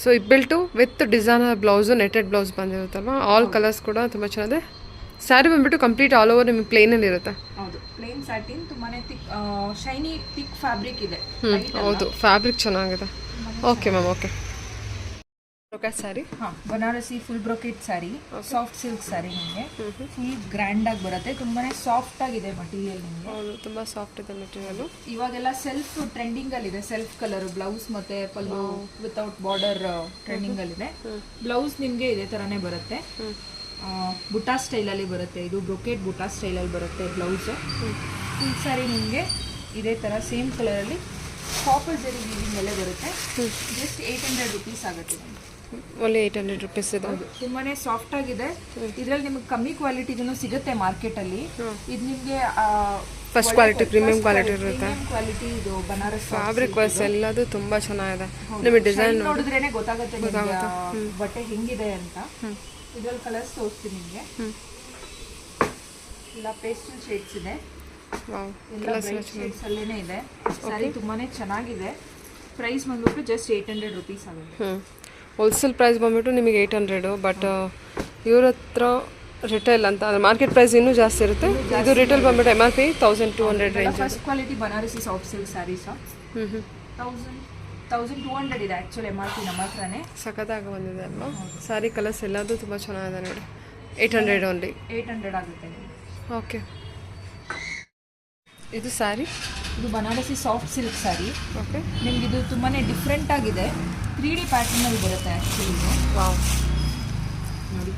ಸೊ ಇಬ್ಬೆಲ್ಟು with designer blouse, netted blouse ಬಂದಿರುತ್ತಲ್ವ, ಆಲ್ ಕಲರ್ಸ್ ಕೂಡ ತುಂಬ ಚೆನ್ನಾಗಿದೆ. ಸ್ಯಾರಿ ಬಂದುಬಿಟ್ಟು ಕಂಪ್ಲೀಟ್ ಆಲ್ ಓವರ್ ನಿಮಗೆ ಪ್ಲೇನಲ್ಲಿ ಇರುತ್ತೆ. ಹೌದು, ಪ್ಲೇನ್ ಸ್ಯಾಟಿನ್, ತುಂಬಾ ಥಿಕ್ ಶೈನಿ ಥಿಕ್ ಫ್ಯಾಬ್ರಿಕ್ ಇದೆ. ಹೌದು, ಫ್ಯಾಬ್ರಿಕ್ ಚೆನ್ನಾಗಿದೆ. Okay ma'am, okay. Brocade sari. ಹಾಂ, Banarasi full brocade sari, soft silk sari. ನಿಮಗೆ ಫುಲ್ ಗ್ರ್ಯಾಂಡಾಗಿ ಬರುತ್ತೆ, ತುಂಬಾ ಸಾಫ್ಟ್ ಆಗಿದೆ ಮಟೀರಿಯಲ್. ನಿಮಗೆ ಹೌದು, ತುಂಬ ಸಾಫ್ಟ್ ಇದೆ ಮೆಟೀರಿಯಲು. ಇವಾಗೆಲ್ಲ ಸೆಲ್ಫ್ ಟ್ರೆಂಡಿಂಗಲ್ಲಿದೆ, ಸೆಲ್ಫ್ ಕಲರ್ ಬ್ಲೌಸ್ ಮತ್ತು ಪಲ್ಲು ವಿತೌಟ್ ಬಾರ್ಡರ್ ಟ್ರೆಂಡಿಂಗಲ್ಲಿದೆ. ಬ್ಲೌಸ್ ನಿಮಗೆ ಇದೇ ಥರನೇ ಬರುತ್ತೆ, ಬುಟಾ ಸ್ಟೈಲಲ್ಲಿ ಬರುತ್ತೆ. ಇದು ಬ್ರೊಕೆಟ್ ಬುಟಾ ಸ್ಟೈಲಲ್ಲಿ ಬರುತ್ತೆ ಬ್ಲೌಸು. ಫುಲ್ ಸ್ಯಾರಿ ನಿಮಗೆ ಇದೇ ಥರ ಸೇಮ್ ಕಲರಲ್ಲಿ ಕಾಪರ್ ಜರಿ ವೀವಿಂಗ್ ಎಲ್ಲ ಬರುತ್ತೆ. ಜಸ್ಟ್ 800 ರುಪೀಸ್ ಆಗುತ್ತೆ. ಒಳ್ಳೆ 800 ರುಪೀಸ್ ಇದೆ. ತುಂಬಾ ಸಾಫ್ಟ್ ಆಗಿದೆ. ಇದರಲ್ಲಿ ನಿಮಗೆ ಕಮ್ಮಿ ಕ್ವಾಲಿಟಿಗೂ ಸಿಗುತ್ತೆ ಮಾರ್ಕೆಟಲ್ಲಿ. ಇದು ನಿಮಗೆ ಫಸ್ಟ್ ಕ್ವಾಲಿಟಿ, ಪ್ರೀಮಿಯಂ ಕ್ವಾಲಿಟಿ ಇರುತ್ತೆ. ಕ್ವಾಲಿಟಿ ಇದು ಬನಾರಸ್ ಫ್ಯಾಬ್ರಿಕ್ ವೈಸ್ ಎಲ್ಲದು ತುಂಬ ಚೆನ್ನಾಗಿದೆ. ನಿಮಗೆ ಡಿಸೈನ್ ನೋಡಿದ್ರೇನೆ ಗೊತ್ತಾಗುತ್ತೆ ನಿಮಗೆ ಬಟ್ಟೆ ಹೆಂಗಿದೆ ಅಂತ. ಇದರಲ್ಲಿ ಕಲರ್ಸ್ ತೋರಿಸ್ತೀನಿ ನಿಮಗೆ. ಎಲ್ಲ ಪೇಸ್ಟಲ್ ಶೇಡ್ಸ್ ಇದೆ, ಎಲ್ಲ ಬ್ರೈಟ್ ಶೇಡ್ಸ್ ಅಲ್ಲೇನೆ ಇದೆ. ಸ್ಯಾರಿ ತುಂಬಾನೇ ಚೆನ್ನಾಗಿದೆ. ಪ್ರೈಸ್ ಬಂದ್ಬಿಟ್ಟು ಜಸ್ಟ್ 800 ರುಪೀಸ್ ಆಗುತ್ತೆ. ಹೋಲ್ಸೇಲ್ ಪ್ರೈಸ್ ಬಂದ್ಬಿಟ್ಟು ನಿಮಗೆ 800, ಬಟ್ ಇವ್ರ ಹತ್ರ ರಿಟೇಲ್ ಅಂತ ಮಾರ್ಕೆಟ್ ಪ್ರೈಸ್ ಇನ್ನೂ ಜಾಸ್ತಿ ಇರುತ್ತೆ. ಇದು ರಿಟೇಲ್ ಬಂದ್ಬಿಟ್ಟು MRP 1200 range. First quality Banarasi soft silk sarees 1200 ಇದೆ ಆ್ಯಕ್ಚುಲಿ MRP ನಮ್ಮ ಹತ್ರನೇ. ಸಖತ್ತಾಗಿ ಬಂದಿದೆ ಅಲ್ವಾ ಸ್ಯಾರಿ. ಕಲರ್ಸ್ ಎಲ್ಲದು ತುಂಬ ಚೆನ್ನಾಗಿದೆ ನೋಡಿ. 800 ಓನ್ಲಿ. 800 ಆಗುತ್ತೆ. ಓಕೆ. ಇದು ಸ್ಯಾರಿ, ಇದು Banarasi soft silk sari. Okay. ನಿಮ್ಗೆ ಇದು ತುಂಬಾ ಡಿಫ್ರೆಂಟ್ ಆಗಿದೆ, 3D ಪ್ಯಾಟರ್ನಲ್ಲಿ ಬರುತ್ತೆ ಆ್ಯಕ್ಚುಲಿ. ವಾವ್, ನೋಡಿ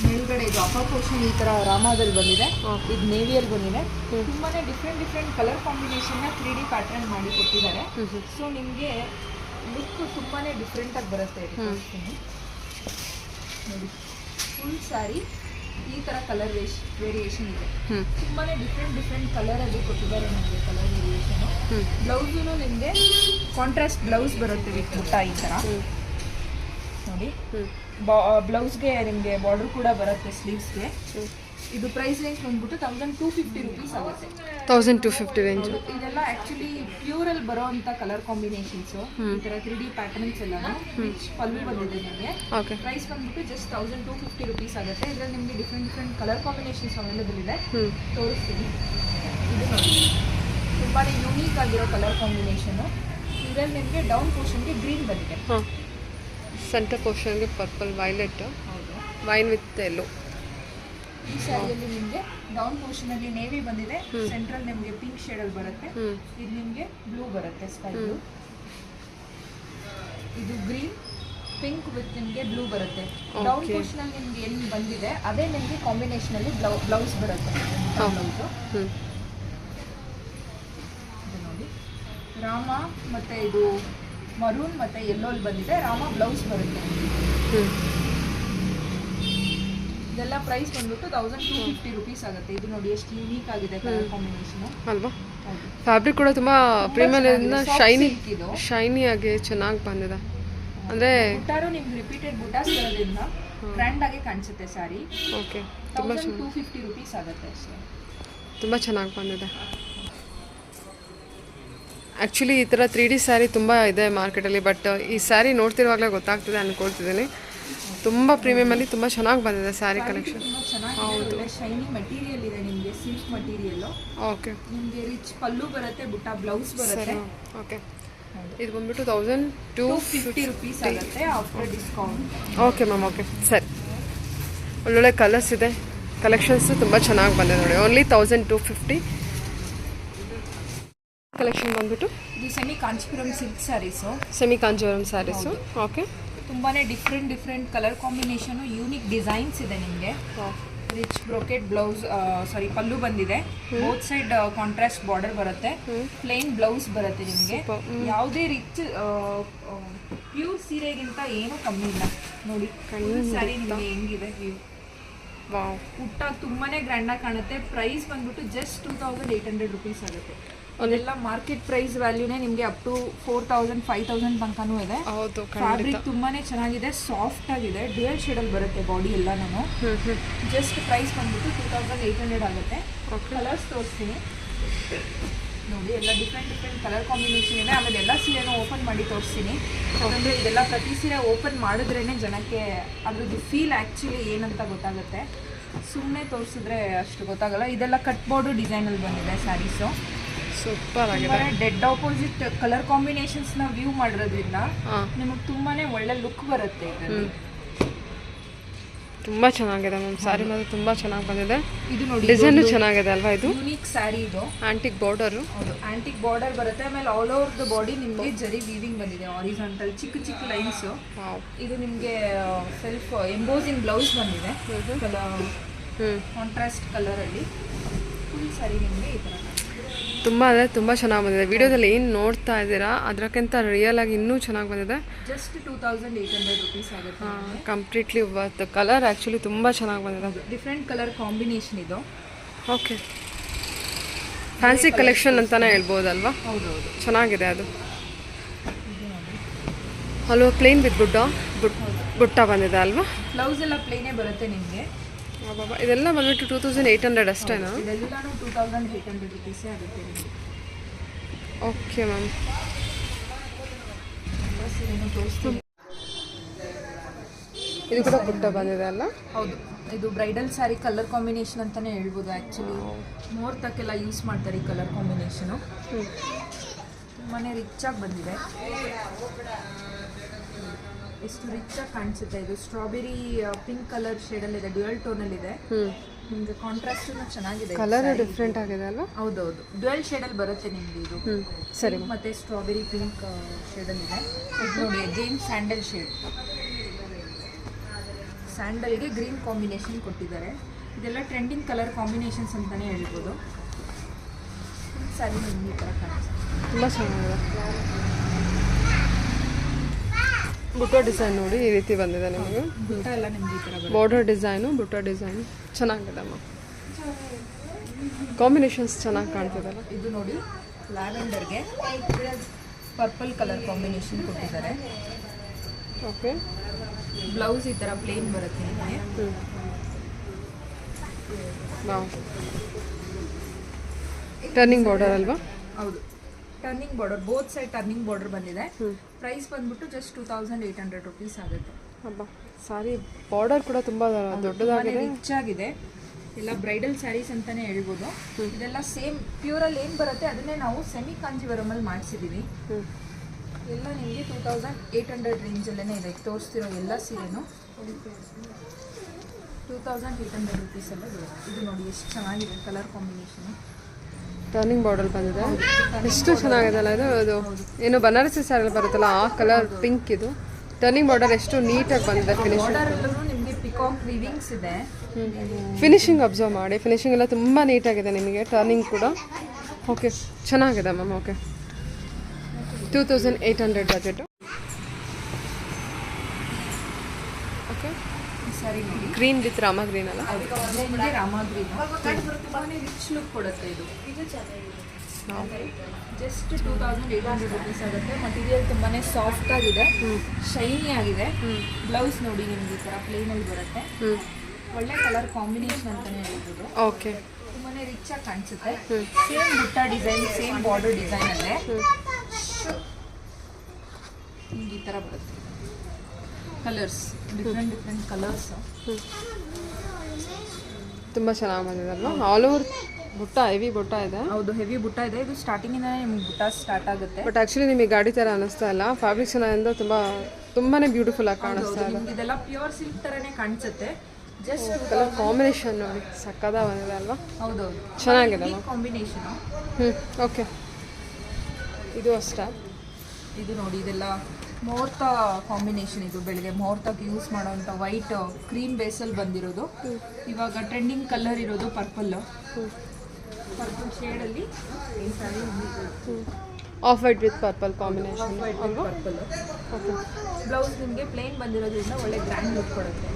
ಮೇಲ್ಗಡೆ ಇದು ಅಪ್ಪರ್ ಪೋರ್ಷನ್ ಈ ಥರ ರಾಮಾದಲ್ಲಿ ಬಂದಿದೆ, ಇದು ನೇವಿಯಲ್ಲಿ ಬಂದಿದೆ. ತುಂಬಾ ಡಿಫ್ರೆಂಟ್ ಕಲರ್ ಕಾಂಬಿನೇಷನ್ನ 3D ಪ್ಯಾಟರ್ನ್ ಮಾಡಿ ಕೊಟ್ಟಿದ್ದಾರೆ. ಸೊ ನಿಮಗೆ ಲುಕ್ ತುಂಬಾ ಡಿಫ್ರೆಂಟಾಗಿ ಬರುತ್ತೆ. ನೋಡಿ ಫುಲ್ ಸ್ಯಾರಿ ಈ ಥರ ಕಲರ್ ವೇರಿಯೇಷನ್ ಇದೆ. ತುಂಬಾ ಡಿಫ್ರೆಂಟ್ ಕಲರಲ್ಲಿ ಕೊಟ್ಟಿದ್ದಾರೆ ನಿಮಗೆ ಕಲರ್ ವೇರಿಯೇಷನು. ಬ್ಲೌಸೂ ನಿಮಗೆ ಕಾಂಟ್ರಾಸ್ಟ್ ಬ್ಲೌಸ್ ಬರುತ್ತೆ ವಿತ್ ಬುಟ್ಟ ಈ ಥರ ನೋಡಿ. ಬ್ಲೌಸ್ಗೆ ನಿಮಗೆ ಬಾರ್ಡರ್ ಕೂಡ ಬರುತ್ತೆ ಸ್ಲೀವ್ಸ್ಗೆ. ಇದು ಪ್ರೈಸ್ ರೇಂಜ್ ಬಂದ್ಬಿಟ್ಟು 1250 ರುಪೀಸ್ ಆಗುತ್ತೆ. 1250 ರೇಂಜ್. ಇದೆಲ್ಲ ಆ್ಯಕ್ಚುಲಿ ಪ್ಯೂರಲ್ಲಿ ಬರೋವಂಥ ಕಲರ್ ಕಾಂಬಿನೇಷನ್ಸು. ಈ ಥರ 3D ಪ್ಯಾಟರ್ನ್ಸ್ ಎಲ್ಲ ಪಲ್ಲು ಬಂದಿದೆ ನಿಮಗೆ. ಓಕೆ. ಪ್ರೈಸ್ ಬಂದ್ಬಿಟ್ಟು ಜಸ್ಟ್ 1250 ರುಪೀಸ್ ಆಗುತ್ತೆ. ಇದರಲ್ಲಿ ನಿಮಗೆ ಡಿಫ್ರೆಂಟ್ ಕಲರ್ ಕಾಂಬಿನೇಷನ್ಸ್ ಅವೈಲೇಬಲ್ ಇದೆ, ತೋರಿಸ್ತೀನಿ. ಇದು ನೋಡಿ ತುಂಬಾ ಯೂನೀಕ್ ಆಗಿರೋ ಕಲರ್ ಕಾಂಬಿನೇಷನು. ಇದರಲ್ಲಿ ನಿಮಗೆ ಡೌನ್ ಪೋರ್ಷನ್ಗೆ ಗ್ರೀನ್ ಬಂದಿದೆ, ಸೆಂಟರ್ ಪೋರ್ಷನ್ಗೆ purple, violet, wine with yellow. ಈ ಸ್ಯಾರಿಯಲ್ಲಿ ನಿಮಗೆ ಡೌನ್ ಪೋರ್ಷನಲ್ಲಿ ನೇವಿ ಬಂದಿದೆ, ಸೆಂಟ್ರಲ್ ನಿಮಗೆ ಪಿಂಕ್ ಶೇಡಲ್ಲಿ ಬರುತ್ತೆ. ಇದು ನಿಮಗೆ ಬ್ಲೂ ಬರುತ್ತೆ, ಸ್ಕೈ ಬ್ಲೂ. ಇದು ಗ್ರೀನ್ ಪಿಂಕ್ ವಿತ್ ನಿಮಗೆ ಬ್ಲೂ ಬರುತ್ತೆ. ಡೌನ್ ಪೋರ್ಷನಲ್ಲಿ ನಿಮಗೆ ಏನು ಬಂದಿದೆ ಅದೇ ನಿಮಗೆ ಕಾಂಬಿನೇಷನಲ್ಲಿ ಬ್ಲೌಸ್ ಬರುತ್ತೆ. ಬ್ಲೌಸು ಇದು ನೋಡಿ ರಾಮ ಮತ್ತು ಇದು ಮರೂನ್ ಮತ್ತು ಯೆಲ್ಲೋಲ್ಲಿ ಬಂದಿದೆ. ರಾಮ ಬ್ಲೌಸ್ ಬರುತ್ತೆ. ಇದೆಲ್ಲ ಪ್ರೈಸ್ ಬಂದ್ಬಿಟ್ಟು 1250 ರುಪೀಸ್ ಆಗುತ್ತೆ. ಇದು ನೋಡಿ ಎಷ್ಟು ಯೂನೀಕ್ ಆಗಿದೆ ಕಲರ್ ಕಾಂಬಿನೇಷನ್ ಅಲ್ವಾ. ಫ್ಯಾಬ್ರಿಕ್ ಕೂಡ ತುಂಬ ಪ್ರೀಮಿಯಂ, ಶೈನಿ ಆಗಿ ಚೆನ್ನಾಗಿ ಬಂದಿದೆ. ಅಂದರೆ ಬುಟ್ಟಾರು ನಿಮ್ಗೆ ರಿಪೀಟೆಡ್ ಬುಟಾಸ್ ಬರೋದ್ರಿಂದ ಗ್ರ್ಯಾಂಡ್ ಆಗಿ ಕಾಣಿಸುತ್ತೆ ಸ್ಯಾರಿ. ಓಕೆ. ತುಂಬ 1250 ರುಪೀಸ್ ಆಗುತ್ತೆ ಅಷ್ಟೇ. ತುಂಬ ಚೆನ್ನಾಗಿ ಬಂದಿದೆ. ಆ್ಯಕ್ಚುಲಿ ಈ ಥರ 3D ಸ್ಯಾರಿ ತುಂಬ ಇದೆ ಮಾರ್ಕೆಟಲ್ಲಿ, ಬಟ್ ಈ ಸ್ಯಾರಿ ನೋಡ್ತಿರುವಾಗಲೇ ಗೊತ್ತಾಗ್ತಿದೆ ಅಂದ್ಕೊಳ್ತಿದ್ದೀನಿ. ತುಂಬ ಪ್ರೀಮಿಯಮಲ್ಲಿ ತುಂಬ ಚೆನ್ನಾಗಿ ಬಂದಿದೆ ಸ್ಯಾರಿ ಕಲೆಕ್ಷನ್. ಹೌದು, ಶೈನಿ ಮಟೀರಿಯಲ್ ಇದೆ ನಿಮಗೆ, ಸಿಲ್ಕ್ ಮಟೀರಿಯಲ್. ಓಕೆ. ನಿಮಗೆ ರಿಚ್ ಪಲ್ಲು ಬರುತ್ತೆ, ಬುಟ್ಟ ಬ್ಲೌಸ್ ಬರುತ್ತೆ. ಓಕೆ. ಇದು ಬಂದ್ಬಿಟ್ಟು 1250 ರುಪೀಸ್ ಆಗುತ್ತೆ after discount. Okay ma'am, okay ಸರಿ. ಒಳ್ಳೊಳ್ಳೆ ಕಲರ್ಸ್ ಇದೆ, ಕಲೆಕ್ಷನ್ಸು ತುಂಬ ಚೆನ್ನಾಗಿ ಬಂದಿದೆ ನೋಡಿ. ಓನ್ಲಿ 1250 ಕಲೆಕ್ಷನ್ ಬಂದ್ಬಿಟ್ಟು. ಇದು semi Kanchipuram silk saris. Semi Kanjeevaram saris. Okay. ತುಂಬಾ different colour combination, unique designs ಇದೆ ನಿಮಗೆ. ರಿಚ್ ಬ್ರೊಕೆಟ್ ಬ್ಲೌಸ್, ಪಲ್ಲು ಬಂದಿದೆ. ಬೋತ್ ಸೈಡ್ ಕಾಂಟ್ರಾಸ್ಟ್ ಬಾರ್ಡರ್ ಬರುತ್ತೆ. ಪ್ಲೇನ್ ಬ್ಲೌಸ್ ಬರುತ್ತೆ ನಿಮಗೆ. ಯಾವುದೇ ರಿಚ್ ಪ್ಯೂರ್ ಸೀರೆಗಿಂತ ಏನೂ ಕಮ್ಮಿ ಇಲ್ಲ ನೋಡಿ. ಸ್ಯಾರಿ ನಿಮಗೆ ಹೆಂಗಿದೆ ವ್ಯೂ. ವಾವ್, ಊಟ ತುಂಬಾನೇ ಗ್ರ್ಯಾಂಡಾಗಿ ಕಾಣುತ್ತೆ. ಪ್ರೈಸ್ ಬಂದ್ಬಿಟ್ಟು ಜಸ್ಟ್ 2800 ರುಪೀಸ್ ಆಗುತ್ತೆ. ಅದೆಲ್ಲ ಮಾರ್ಕೆಟ್ ಪ್ರೈಸ್ ವ್ಯಾಲ್ಯೂನೇ ನಿಮಗೆ ಅಪ್ ಟು 4000 5000 ತನಕನೂ ಇದೆ. ಹೌದು, ಫ್ಯಾಬ್ರಿಕ್ ತುಂಬಾನೇ ಚೆನ್ನಾಗಿದೆ, ಸಾಫ್ಟ್ ಆಗಿದೆ, ಡ್ಯುಯಲ್ ಶೇಡಲ್ಲಿ ಬರುತ್ತೆ ಬಾಡಿ ಎಲ್ಲಾನು. ಜಸ್ಟ್ ಪ್ರೈಸ್ ಬಂದ್ಬಿಟ್ಟು 2800 ಆಗುತ್ತೆ. ಕಲರ್ಸ್ ತೋರಿಸ್ತೀನಿ ನೋಡಿ, ಎಲ್ಲ ಡಿಫ್ರೆಂಟ್ ಕಲರ್ ಕಾಂಬಿನೇಷನ್ ಇದೆ. ಆಮೇಲೆ ಎಲ್ಲ ಸೀರೆನೂ ಓಪನ್ ಮಾಡಿ ತೋರಿಸ್ತೀನಿ, ಯಾಕಂದರೆ ಇದೆಲ್ಲ ಪ್ರತಿ ಸೀರೆ ಓಪನ್ ಮಾಡಿದ್ರೇ ಜನಕ್ಕೆ ಅದ್ರದ್ದು ಫೀಲ್ ಆ್ಯಕ್ಚುಲಿ ಏನಂತ ಗೊತ್ತಾಗುತ್ತೆ. ಸುಮ್ಮನೆ ತೋರಿಸಿದ್ರೆ ಅಷ್ಟು ಗೊತ್ತಾಗಲ್ಲ. ಇದೆಲ್ಲ ಕಟ್ ಬೋರ್ಡು ಡಿಸೈನಲ್ಲಿ ಬಂದಿದೆ ಸ್ಯಾರೀಸು. ಸೂಪರ್ ಆಗಿದೆ. ಡೆಡ್ ಆಪೋಸಿಟ್ ಕಲರ್ ಕಾಂಬಿನೇಷನ್ಸ್ನ ವ್ಯೂ ಮಾಡಿರೋದ್ರಿಂದ ನಿಮಗೆ ತುಂಬಾ ಒಳ್ಳೆ ಲುಕ್ ಬರುತ್ತೆ ಇದರಲ್ಲಿ. ತುಂಬ ಚೆನ್ನಾಗಿದೆ ಮ್ಯಾಮ್, ಸ್ಯಾರಿ ಮಾತ್ರ ತುಂಬ ಚೆನ್ನಾಗಿ ಬಂದಿದೆ. ಇದು ನೋಡಿ, ಡಿಸೈನು ಚೆನ್ನಾಗಿದೆ ಅಲ್ವಾ? ಇದು ಯೂನಿಕ್ ಸ್ಯಾರಿ, ಇದು ಆಂಟಿಕ್ ಬಾರ್ಡರು. ಹೌದು, ಆಂಟಿಕ್ ಬಾರ್ಡರ್ ಬರುತ್ತೆ. ಆಮೇಲೆ ಆಲ್ ಓವರ್ ದ ಬಾಡಿ ನಿಮಗೆ ಜರಿ ವೀವಿಂಗ್ ಬಂದಿದೆ, ಆರಿಜಾಂಟಲ್ ಚಿಕ್ಕ ಲೈನ್ಸು. ಇದು ನಿಮಗೆ ಸೆಲ್ಫ್ ಎಂಬೋಸಿಂಗ್ ಬ್ಲೌಸ್ ಬಂದಿದೆ, ಕಾಂಟ್ರಾಸ್ಟ್ ಕಲರಲ್ಲಿ. ಫುಲ್ ಸ್ಯಾರಿ ನಿಮಗೆ ಈ ಥರ ತುಂಬ ಅಂದರೆ ತುಂಬ ಚೆನ್ನಾಗಿ ಬಂದಿದೆ. ವಿಡಿಯೋದಲ್ಲಿ ಏನು ನೋಡ್ತಾ ಇದ್ದೀರಾ ಅದಕ್ಕಿಂತ ರಿಯಲ್ ಆಗಿ ಇನ್ನೂ ಚೆನ್ನಾಗಿ ಬಂದಿದೆ. ಜಸ್ಟ್ 2800 ರುಪೀಸ್ ಆಗುತ್ತೆ. Completely worth. ಕಲರ್ ಆ್ಯಕ್ಚುಲಿ ತುಂಬ ಚೆನ್ನಾಗಿ ಬಂದಿದೆ. ಡಿಫ್ರೆಂಟ್ ಕಲರ್ ಕಾಂಬಿನೇಷನ್ ಇದು. ಓಕೆ, ಫ್ಯಾನ್ಸಿ ಕಲೆಕ್ಷನ್ ಅಂತಲೇ ಹೇಳ್ಬೋದಲ್ವಾ? ಹೌದೌದು, ಚೆನ್ನಾಗಿದೆ ಅದು. ಅಲ್ವಾ, ಪ್ಲೇನ್ ವಿತ್ ಬುಟ್ಟ ಬಂದಿದೆ ಅಲ್ವಾ? ಬ್ಲೌಸ್ ಎಲ್ಲ ಪ್ಲೇನೇ ಬರುತ್ತೆ ನಿಮಗೆ. ಬಾಬಾ, ಇದೆಲ್ಲ ಬಂದ್ಬಿಟ್ಟು 2800 ಅಷ್ಟೇನಾ? ಇದೆಲ್ಲನೂ 2800 ರುಪೀಸೇ ಆಗುತ್ತೆ ನಿಮಗೆ. ಓಕೆ ಮ್ಯಾಮ್, ಇದು ಕೂಡ ಬುಟ್ಟ ಬಂದಿದೆ ಅಲ್ಲ? ಹೌದು, ಇದು ಬ್ರೈಡಲ್ ಸ್ಯಾರಿ ಕಲರ್ ಕಾಂಬಿನೇಷನ್ ಅಂತಲೇ ಹೇಳ್ಬೋದು. ಆ್ಯಕ್ಚುಲಿ ಮುಹೂರ್ತಕ್ಕೆಲ್ಲ ಯೂಸ್ ಮಾಡ್ತಾರೆ ಈ ಕಲರ್ ಕಾಂಬಿನೇಷನು. ತುಂಬಾ ರಿಚಾಗಿ ಬಂದಿದೆ, ಎಷ್ಟು ರಿಚಾಗಿ ಕಾಣಿಸುತ್ತೆ. ಇದು ಸ್ಟ್ರಾಬೆರಿ ಪಿಂಕ್ ಕಲರ್ ಶೇಡಲ್ಲಿದೆ, ಡ್ಯುಯಲ್ ಟೋನಲ್ಲಿದೆ. ನಿಮಗೆ ಕಾಂಟ್ರಾಸ್ಟೂ ಚೆನ್ನಾಗಿದೆ, ಕಲರ್ ಡಿಫ್ರೆಂಟ್ ಆಗಿದೆ ಅಲ್ವಾ? ಹೌದೌದು, ಡ್ಯುಯಲ್ ಶೇಡಲ್ಲಿ ಬರುತ್ತೆ ನಿಮಗೆ ಇದು. ಸರಿ, ಮತ್ತು ಸ್ಟ್ರಾಬೆರಿ ಪಿಂಕ್ ಶೇಡಲ್ಲಿದೆ. ನೋಡಿ, ಅಗೇನ್ ಸ್ಯಾಂಡಲ್ ಶೇಡ್, ಸ್ಯಾಂಡಲ್ಗೆ ಗ್ರೀನ್ ಕಾಂಬಿನೇಷನ್ ಕೊಟ್ಟಿದ್ದಾರೆ. ಇದೆಲ್ಲ ಟ್ರೆಂಡಿಂಗ್ ಕಲರ್ ಕಾಂಬಿನೇಷನ್ಸ್ ಅಂತಲೇ ಹೇಳ್ಬೋದು. ಸ್ಯಾರಿ ನಿಮಗೆ ಈ ಥರ ಕಾಣಿಸುತ್ತೆ, ತುಂಬ ಚೆನ್ನಾಗಿದೆ. ಬುಟ್ಟ ಡಿಸೈನ್ ನೋಡಿ, ಈ ರೀತಿ ಬಂದಿದೆ ನಿಮಗೆ. ಬುಟ್ಟ ಎಲ್ಲ ನಿಮ್ಗೆ ಈ ಥರ ಬರುತ್ತೆ. ಬಾರ್ಡರ್ ಡಿಸೈನು, ಬುಟ್ಟ ಡಿಸೈನು ಚೆನ್ನಾಗಿದೆ ಅಮ್ಮ. ಕಾಂಬಿನೇಷನ್ಸ್ ಚೆನ್ನಾಗಿ ಕಾಣ್ತಿದಲ್ಲ. ಇದು ನೋಡಿ, ಲ್ಯಾವೆಂಡರ್ಗೆ ಪರ್ಪಲ್ ಕಲರ್ ಕಾಂಬಿನೇಷನ್ ಕೊಟ್ಟಿದ್ದಾರೆ. ಓಕೆ, ಬ್ಲೌಸ್ ಈ ಥರ ಪ್ಲೇನ್ ಬರುತ್ತೆ ನಿಮಗೆ. ಟರ್ನಿಂಗ್ ಬಾರ್ಡರ್ ಅಲ್ವಾ? ಹೌದು, turning border, both side turning border ಬಂದಿದೆ. ಪ್ರೈಸ್ ಬಂದ್ಬಿಟ್ಟು ಜಸ್ಟ್ 2800 ರುಪೀಸ್ ಆಗುತ್ತೆ. ಹಬ್ಬ, ಸಾರಿ ಬಾರ್ಡರ್ ಕೂಡ ತುಂಬ ದೊಡ್ಡದಾಗಿದೆ, ರಿಚ್ ಆಗಿದೆ. ಎಲ್ಲ ಬ್ರೈಡಲ್ ಸ್ಯಾರೀಸ್ ಅಂತಾನೆ ಹೇಳ್ಬೋದು. ಇದೆಲ್ಲ ಸೇಮ್ ಪ್ಯೂರಲ್ಲಿ ಏನು ಬರುತ್ತೆ ಅದನ್ನೇ ನಾವು ಸೆಮಿ ಕಾಂಜೀವರಮಲ್ಲಿ ಮಾಡಿಸಿದ್ದೀವಿ. ಎಲ್ಲ ನಿಮಗೆ 2800 ರೇಂಜಲ್ಲೇ ಇದೆ. ತೋರಿಸ್ತಿರೋ ಎಲ್ಲ ಸೀರೆನೂ 2800 ರುಪೀಸಲ್ಲೇ ಬರುತ್ತೆ. ಇದು ನೋಡಿ ಎಷ್ಟು ಚೆನ್ನಾಗಿದೆ ಕಲರ್ ಕಾಂಬಿನೇಷನು. ಟರ್ನಿಂಗ್ ಬಾರ್ಡರ್ ಬಂದಿದೆ, ಎಷ್ಟು ಚೆನ್ನಾಗಿದೆ ಅಲ್ಲ ಇದು. ಅದು ಏನು ಬನಾರಸಿ ಸ್ಯಾರಿ ಬರುತ್ತಲ್ಲ ಆ ಕಲರ್ ಪಿಂಕ್. ಇದು ಟರ್ನಿಂಗ್ ಬಾರ್ಡರ್ ಎಷ್ಟು ನೀಟಾಗಿ ಬಂದಿದೆ. ಬಾರ್ಡರಲ್ಲೂ ನಿಮಗೆ ಪಿಕಾಕ್ ವಿವಿಂಗ್ಸ್ ಇದೆ. ಫಿನಿಶಿಂಗ್ ಅಬ್ಸರ್ವ್ ಮಾಡಿ, ಫಿನಿಶಿಂಗ್ ಎಲ್ಲ ತುಂಬ ನೀಟಾಗಿದೆ ನಿಮಗೆ. ಟರ್ನಿಂಗ್ ಕೂಡ ಓಕೆ ಚೆನ್ನಾಗಿದೆ ಮ್ಯಾಮ್. Okay, 2800 budget. ಓಕೆ, ಸರಿ ನೋಡಿ, ಗ್ರೀನ್ ವಿತ್ ರಾಮ ಗ್ರೀನ್ ಅಲ್ಲ? ನಿಮಗೆ ರಾಮ ಗ್ರೀನ್ ತುಂಬಾ ರಿಚ್ ಲುಕ್ ಕೊಡುತ್ತೆ. ಇದು ಜಸ್ಟ್ 2800 ರುಪೀಸ್ ಆಗುತ್ತೆ. ಮಟೀರಿಯಲ್ ತುಂಬಾ ಸಾಫ್ಟ್ ಆಗಿದೆ, ಶೈನಿ ಆಗಿದೆ. ಬ್ಲೌಸ್ ನೋಡಿ ನಿಮಗೆ ಈ ಥರ ಪ್ಲೇನಲ್ಲಿ ಬರುತ್ತೆ. ಒಳ್ಳೆ ಕಲರ್ ಕಾಂಬಿನೇಷನ್ ಅಂತಲೇ ಹೇಳ್ಬೋದು. ಓಕೆ, ತುಂಬಾ ರಿಚ್ ಆಗಿ ಕಾಣಿಸುತ್ತೆ. ಸೇಮ್ ಬುಟ್ಟ ಡಿಸೈನ್, ಸೇಮ್ ಬಾರ್ಡರ್ ಡಿಸೈನ್ ಅಲ್ಲೇ ನಿಮ್ಗೆ ಈ ಥರ ಬರುತ್ತೆ. ಕಲರ್ಸ್ ಡಿಫ್ರೆಂಟ್ ಕಲರ್ಸ್ ತುಂಬ ಚೆನ್ನಾಗಿ ಬಂದಿದೆ ಅಲ್ವಾ? ಆಲ್ ಓವರ್ ಬುಟ್ಟ, ಹೆವಿ ಬುಟ್ಟ ಇದೆ. ಹೌದು, ಹೆವಿ ಬುಟ್ಟ ಇದೆ. ಇದು ಸ್ಟಾರ್ಟಿಂಗಿಂದನೇ ನಿಮ್ಗೆ ಬುಟ್ಟ ಸ್ಟಾರ್ಟ್ ಆಗುತ್ತೆ. ಬಟ್ ಆ್ಯಕ್ಚುಲಿ ನಿಮಗೆ ಗಾಡಿ ಥರ ಅನ್ನಿಸ್ತಾ ಇಲ್ಲ. ಫ್ಯಾಬ್ರಿಕ್ ಚೆನ್ನಾಗಿಂದ ತುಂಬಾ ಬ್ಯೂಟಿಫುಲ್ ಆಗಿ ಕಾಣಿಸ್ತಾ ಇದೆ. ಇದೆಲ್ಲ ಪ್ಯೂರ್ ಸಿಲ್ಕ್ ಥರನೇ ಕಾಣಿಸುತ್ತೆ. ಜಸ್ಟ್ ಕಲರ್ ಕಾಂಬಿನೇಷನ್ ನೋಡಿ ಸಕ್ಕದ ಬಂದಿದೆ ಅಲ್ವಾ? ಹೌದೌದು, ಚೆನ್ನಾಗಿದೆ ಕಾಂಬಿನೇಷನು. ಓಕೆ, ಇದು ಅಷ್ಟೇ. ಇದು ನೋಡಿ, ಇದೆಲ್ಲ ಮುಹೂರ್ತ ಕಾಂಬಿನೇಷನ್. ಇದು ಬೆಳಗ್ಗೆ ಮುಹೂರ್ತಕ್ಕೆ ಯೂಸ್ ಮಾಡೋವಂಥ ವೈಟ್ ಕ್ರೀಮ್ ಬೇಸಲ್ಲಿ ಬಂದಿರೋದು. ಇವಾಗ ಟ್ರೆಂಡಿಂಗ್ ಕಲರ್ ಇರೋದು ಪರ್ಪಲ್ ಶೇಡಲ್ಲಿ ಈ sari of white with purple combination. Purple. Okay, blouse ನಿಮಗೆ ಪ್ಲೇನ್ ಬಂದಿರೋದ್ರಿಂದ ಒಳ್ಳೆ ಗ್ರ್ಯಾಂಡ್ ಲುಕ್ ಕೊಡುತ್ತೆ.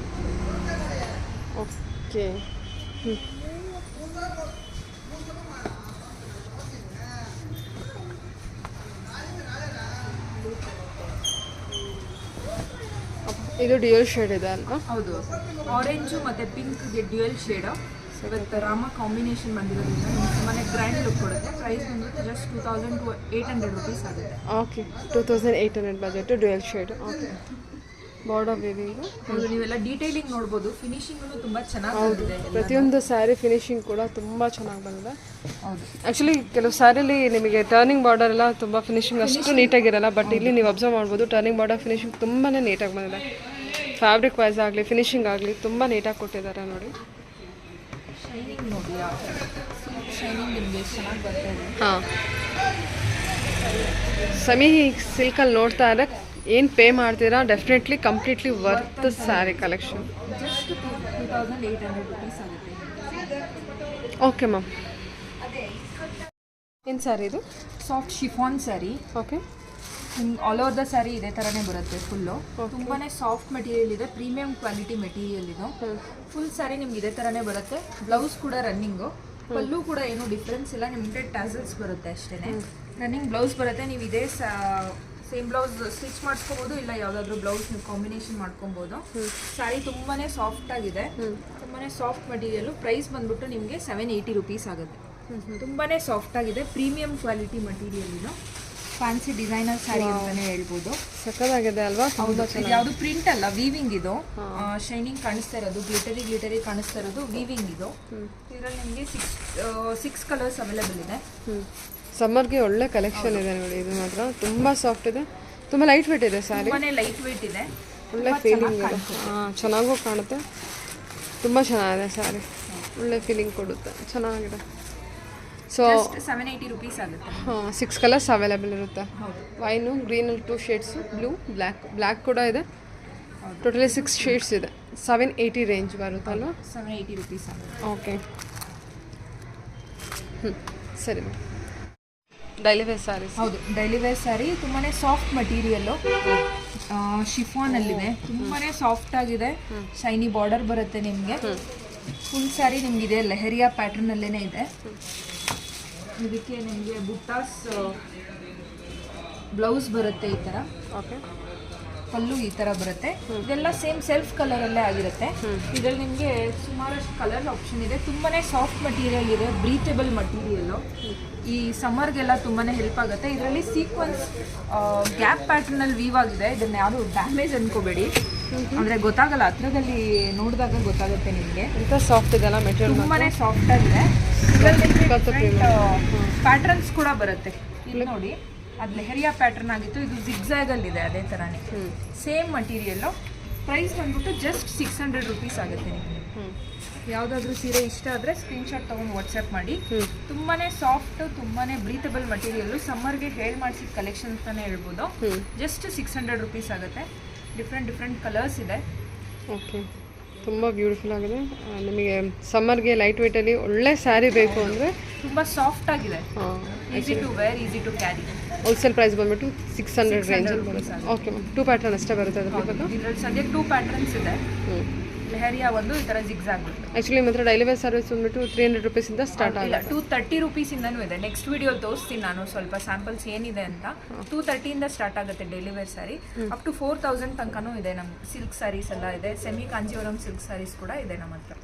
ಇದು ಡ್ಯೂಯಲ್ ಶೇಡ್ ಇದೆ ಅಲ್ವಾ? ಹೌದು, ಆರೆಂಜು ಮತ್ತು ಪಿಂಕ್ಗೆ ಡ್ಯೂಯಲ್ ಶೇಡ್. ಇವತ್ತು ರಾಮ ಕಾಂಬಿನೇಷನ್ ಬಂದಿರೋದ್ರಿಂದ ನಿಮ್ಗೆ ತುಂಬಾ ಗ್ರ್ಯಾಂಡ್ ಲುಕ್ ಕೊಡುತ್ತೆ. ಪ್ರೈಸ್ ಬಂದ್ಬಿಟ್ಟು ಜಸ್ಟ್ 2800 ರುಪೀಸ್ ಆಗುತ್ತೆ. Okay, 2800 budget dual shade. Okay, border weaving. ಹೌದು, ನೀವೆಲ್ಲ ಡೀಟೇಲಿಂಗ್ ನೋಡ್ಬೋದು. ಫಿನಿಶಿಂಗು ತುಂಬ ಚೆನ್ನಾಗಿ ಬಂದಿದೆ. ಪ್ರತಿಯೊಂದು ಸ್ಯಾರಿ ಫಿನಿಶಿಂಗ್ ಕೂಡ ತುಂಬ ಚೆನ್ನಾಗಿ ಬಂದಿದೆ. ಹೌದು, ಆ್ಯಕ್ಚುಲಿ ಕೆಲವು ಸ್ಯಾರಿಲಿ ನಿಮಗೆ ಟರ್ನಿಂಗ್ ಬಾರ್ಡರ್ ಎಲ್ಲ ತುಂಬ ಫಿನಿಶಿಂಗ್ ಅಷ್ಟು ನೀಟಾಗಿರಲ್ಲ, ಬಟ್ ಇಲ್ಲಿ ನೀವು ಅಬ್ಸರ್ವ್ ಮಾಡ್ಬೋದು ಟರ್ನಿಂಗ್ ಬಾರ್ಡರ್ ಫಿನಿಶಿಂಗ್ ತುಂಬಾ ನೀಟಾಗಿ ಬಂದಿದೆ. ಫ್ಯಾಬ್ರಿಕ್ ವೈಸ್ ಆಗಲಿ ಫಿನಿಶಿಂಗ್ ಆಗಲಿ ತುಂಬ ನೀಟಾಗಿ ಕೊಟ್ಟಿದ್ದಾರೆ ನೋಡಿ. ಶೈನಿಂಗ್ ನೋಡಿ, ಶೈನಿಂಗ್ ನಿಮಗೆ ಚೆನ್ನಾಗಿ ಬರ್ತಾ ಇದೆ. ಹಾಂ, ಸೆಮಿ ಸಿಲ್ಕಲ್ಲಿ ನೋಡ್ತಾ ಇದ್ದರೆ ಏನು ಪೇ ಮಾಡ್ತೀರಾ definitely completely worth sari collection. Just 2800 rupees ಆಗುತ್ತೆ. Okay ma'am. ಏನು ಸ್ಯಾರಿ ಇದು? Soft chiffon sari. Okay, all over the sari ಇದೇ ಥರನೇ ಬರುತ್ತೆ. ಫುಲ್ಲು ತುಂಬಾ ಸಾಫ್ಟ್ ಮೆಟೀರಿಯಲ್ ಇದೆ, ಪ್ರೀಮಿಯಂ ಕ್ವಾಲಿಟಿ ಮೆಟೀರಿಯಲ್ ಇದು. ಫುಲ್ ಸ್ಯಾರಿ ನಿಮ್ಗೆ ಇದೇ ಥರನೇ ಬರುತ್ತೆ. ಬ್ಲೌಸ್ ಕೂಡ ರನ್ನಿಂಗು, ಪಲ್ಲು ಕೂಡ ಏನೂ ಡಿಫ್ರೆನ್ಸ್ ಇಲ್ಲ, ನಿಮಗೆ ಟ್ಯಾಸಲ್ಸ್ ಬರುತ್ತೆ ಅಷ್ಟೇ. ರನ್ನಿಂಗ್ ಬ್ಲೌಸ್ ಬರುತ್ತೆ. ನೀವು ಇದೇ ಸೇಮ್ ಬ್ಲೌಸ್ ಸ್ಟಿಚ್ ಮಾಡಿಸ್ಕೋಬೋದು, ಇಲ್ಲ ಯಾವುದಾದ್ರೂ ಬ್ಲೌಸ್ ನೀವು ಕಾಂಬಿನೇಷನ್ ಮಾಡ್ಕೊಬೋದು. ಸ್ಯಾರಿ ತುಂಬಾ ಸಾಫ್ಟ್ ಆಗಿದೆ, ತುಂಬಾ ಸಾಫ್ಟ್ ಮೆಟೀರಿಯಲ್ಲು. ಪ್ರೈಸ್ ಬಂದ್ಬಿಟ್ಟು ನಿಮಗೆ 780 ರುಪೀಸ್ ಆಗುತ್ತೆ. ತುಂಬಾ ಸಾಫ್ಟ್ ಆಗಿದೆ, ಪ್ರೀಮಿಯಂ ಕ್ವಾಲಿಟಿ ಮೆಟೀರಿಯಲ್ ಇದು. ಫ್ಯಾನ್ಸಿ ಡಿಸೈನರ್ ಸ್ಯಾರಿ ಅಂತಾನೆ ಹೇಳ್ಬೋದು. ಸಕ್ಕತ್ತಾಗಿದೆ ಅಲ್ವಾ? ಹೌದು, ಇದು ಯಾವುದು ಪ್ರಿಂಟ್ ಅಲ್ಲ, ವೀವಿಂಗ್ ಇದು. ಶೈನಿಂಗ್ ಕಾಣಿಸ್ತಾ ಇರೋದು, ಗ್ಲಿಟರಿ ಕಾಣಿಸ್ತಾ ಇರೋದು ವೀವಿಂಗ್ ಇದು. ಇದರಲ್ಲಿ ನಿಮಗೆ 6 ಕಲರ್ಸ್ ಅವೈಲೇಬಲ್ ಇದೆ. ಸಮ್ಮರ್ಗೆ ಒಳ್ಳೆ ಕಲೆಕ್ಷನ್ ಇದೆ ನೋಡಿ. ಇದು ಮಾತ್ರ ತುಂಬ ಸಾಫ್ಟ್ ಇದೆ, ತುಂಬ ಲೈಟ್ ವೇಟ್ ಇದೆ ಸ್ಯಾರಿ. ತುಂಬಾನೇ ಲೈಟ್ ವೇಟ್ ಇದೆ, ಒಳ್ಳೆ ಫೀಲಿಂಗ್ ಇದೆ. ಹಾಂ, ಚೆನ್ನಾಗೂ ಕಾಣುತ್ತೆ, ತುಂಬ ಚೆನ್ನಾಗಿದೆ ಸ್ಯಾರಿ, ಒಳ್ಳೆ ಫೀಲಿಂಗ್ ಕೊಡುತ್ತೆ, ಚೆನ್ನಾಗಿದೆ. ಸೊ 780 ರುಪೀಸ್ ಆಗುತ್ತೆ. ಹಾಂ, 6 ಕಲರ್ಸ್ ಅವೈಲೇಬಲ್ ಇರುತ್ತೆ. ವೈನು, ಗ್ರೀನಲ್ಲಿ 2 ಶೇಡ್ಸು, ಬ್ಲೂ, ಬ್ಲ್ಯಾಕ್ ಕೂಡ ಇದೆ. ಟೋಟಲಿ 6 ಶೇಡ್ಸ್ ಇದೆ. 780 ರೇಂಜ್ ಬರುತ್ತಲ್ವ? 780 ರುಪೀಸ್ ಆಗುತ್ತೆ. ಓಕೆ, ಸರಿ ಮ್ಯಾಮ್. Daily wear sarees. ಹೌದು, ಡೈಲಿ ವೇರ್ ಸ್ಯಾರಿ ತುಂಬಾ ಸಾಫ್ಟ್ ಮಟೀರಿಯಲ್ಲು, ಶಿಫಾನಲ್ಲಿದೆ. ತುಂಬಾ ಸಾಫ್ಟ್ ಆಗಿದೆ, ಶೈನಿ ಬಾರ್ಡರ್ ಬರುತ್ತೆ ನಿಮಗೆ. ಫುಲ್ ಸ್ಯಾರಿ ನಿಮಗಿದೆ ಲೆಹರಿಯಾ ಪ್ಯಾಟರ್ನಲ್ಲೇ ಇದೆ. ಇದಕ್ಕೆ ನಿಮಗೆ ಬುಟ್ಟಾಸ್ ಬ್ಲೌಸ್ ಬರುತ್ತೆ ಈ ಥರ. ಓಕೆ, ಪಲ್ಲು ಈ ಥರ ಬರುತ್ತೆ. ಇದೆಲ್ಲ ಸೇಮ್ ಸೆಲ್ಫ್ ಕಲರಲ್ಲೇ ಆಗಿರುತ್ತೆ. ಇದರಲ್ಲಿ ನಿಮಗೆ ಸುಮಾರಷ್ಟು ಕಲರ್ ಆಪ್ಷನ್ ಇದೆ. ತುಂಬಾ ಸಾಫ್ಟ್ ಮಟೀರಿಯಲ್ ಇದೆ, ಬ್ರೀತೇಬಲ್ ಮಟೀರಿಯಲ್ಲು. ಈ ಸಮ್ಮರ್ಗೆಲ್ಲ ತುಂಬಾ ಹೆಲ್ಪ್ ಆಗುತ್ತೆ. ಇದರಲ್ಲಿ ಸೀಕ್ವೆನ್ಸ್ ಗ್ಯಾಪ್ ಪ್ಯಾಟರ್ನಲ್ಲಿ ವೀವ್ ಆಗಿದೆ. ಇದನ್ನು ಯಾರು ಡ್ಯಾಮೇಜ್ ಅನ್ಕೋಬೇಡಿ, ಅಂದರೆ ಗೊತ್ತಾಗಲ್ಲ, ಹತ್ರದಲ್ಲಿ ನೋಡಿದಾಗ ಗೊತ್ತಾಗುತ್ತೆ ನಿಮಗೆ. ಎಂಥ ಸಾಫ್ಟ್ ಇದೆಲ್ಲ ಮೆಟೀರಿಯಲ್, ತುಂಬಾ ಸಾಫ್ಟ್ ಆಗಿದೆ. ಪ್ಯಾಟರ್ನ್ಸ್ ಕೂಡ ಬರುತ್ತೆ. ಇಲ್ಲಿ ನೋಡಿ, ಅದು ಲೆಹರಿಯಾ ಪ್ಯಾಟರ್ನ್ ಆಗಿತ್ತು, ಇದು ಜಿಗ್ಜಾಗಲ್ಲಿ ಇದೆ ಅದೇ ಥರನೇ ಸೇಮ್ ಮಟೀರಿಯಲ್ಲು. ಪ್ರೈಸ್ ಬಂದ್ಬಿಟ್ಟು ಜಸ್ಟ್ 600 ರುಪೀಸ್ ಆಗುತ್ತೆ ನಿಮಗೆ. ಯಾವುದಾದ್ರೂ ಸೀರೆ ಇಷ್ಟ ಆದರೆ ಸ್ಕ್ರೀನ್ಶಾಟ್ ತೊಗೊಂಡು ವಾಟ್ಸಪ್ ಮಾಡಿ. ತುಂಬಾ ಸಾಫ್ಟ್, ತುಂಬಾ ಬ್ರೀತಬಲ್ ಮಟೀರಿಯಲ್ಲು. ಸಮ್ಮರ್ಗೆ ಹೇಳಿ ಮಾಡಿಸಿದ ಕಲೆಕ್ಷನ್ ಅಂತಲೇ ಹೇಳ್ಬೋದು. ಜಸ್ಟ್ 600 ರುಪೀಸ್ ಆಗುತ್ತೆ. ಡಿಫ್ರೆಂಟ್ ಕಲರ್ಸ್ ಇದೆ. ಓಕೆ, ತುಂಬ ಬ್ಯೂಟಿಫುಲ್ ಆಗಿದೆ. ನಿಮಗೆ ಸಮ್ಮರ್ಗೆ ಲೈಟ್ ವೇಟಲ್ಲಿ ಒಳ್ಳೆ ಸ್ಯಾರಿ ಬೇಕು ಅಂದರೆ ತುಂಬ ಸಾಫ್ಟ್ ಆಗಿದೆ, easy to wear, easy to carry. Wholesale price ಬಂದ್ಬಿಟ್ಟು 600 ರೇಂಜಲ್ಲಿ ಬರುತ್ತೆ. ಓಕೆ ಮ್ಯಾಮ್, 2 ಪ್ಯಾಟರ್ನ್ ಅಷ್ಟೇ ಬರುತ್ತೆ ಅದರಲ್ಲಿ. ಇದರಲ್ಲಿ ಸದ್ಯಕ್ಕೆ 2 ಪ್ಯಾಟರ್ನ್ಸ್ ಇದೆ. ಲೆಹರಿಯಾ ಒಂದು ಈ ಥರ ಜಿಗ್ಜಾಗ್. ಆ್ಯಕ್ಚುಲಿ ಮಾತ್ರ ಡೈಲಿ ವೇರ್ ಸರ್ವಿಸ್ ಬಂದ್ಬಿಟ್ಟು 300 ರುಪೀಸಿಂದ ಸ್ಟಾರ್ಟ್ ಇಲ್ಲ, ಆಗುತ್ತೆ. 230 ರುಪೀಸಿಂದನೂ ಇದೆ. ನೆಕ್ಸ್ಟ್ ವಿಡಿಯೋಲಿ ತೋರಿಸ್ತೀನಿ ನಾನು ಸ್ವಲ್ಪ ಸ್ಯಾಂಪಲ್ಸ್ ಏನಿದೆ ಅಂತ. 230ಇಂದ ಸ್ಟಾರ್ಟ್ ಆಗುತ್ತೆ daily wear saree. Up to 4000 ತನಕನೂ ಇದೆ. ನಮ್ಮ ಸಿಲ್ಕ್ ಸ್ಯಾರೀಸ್ ಎಲ್ಲ ಇದೆ, ಸೆಮಿ ಕಾಂಜೀವರಂ ಸಿಲ್ಕ್ ಸ್ಯಾರೀಸ್ ಕೂಡ ಇದೆ ನಮ್ಮ ಹತ್ರ.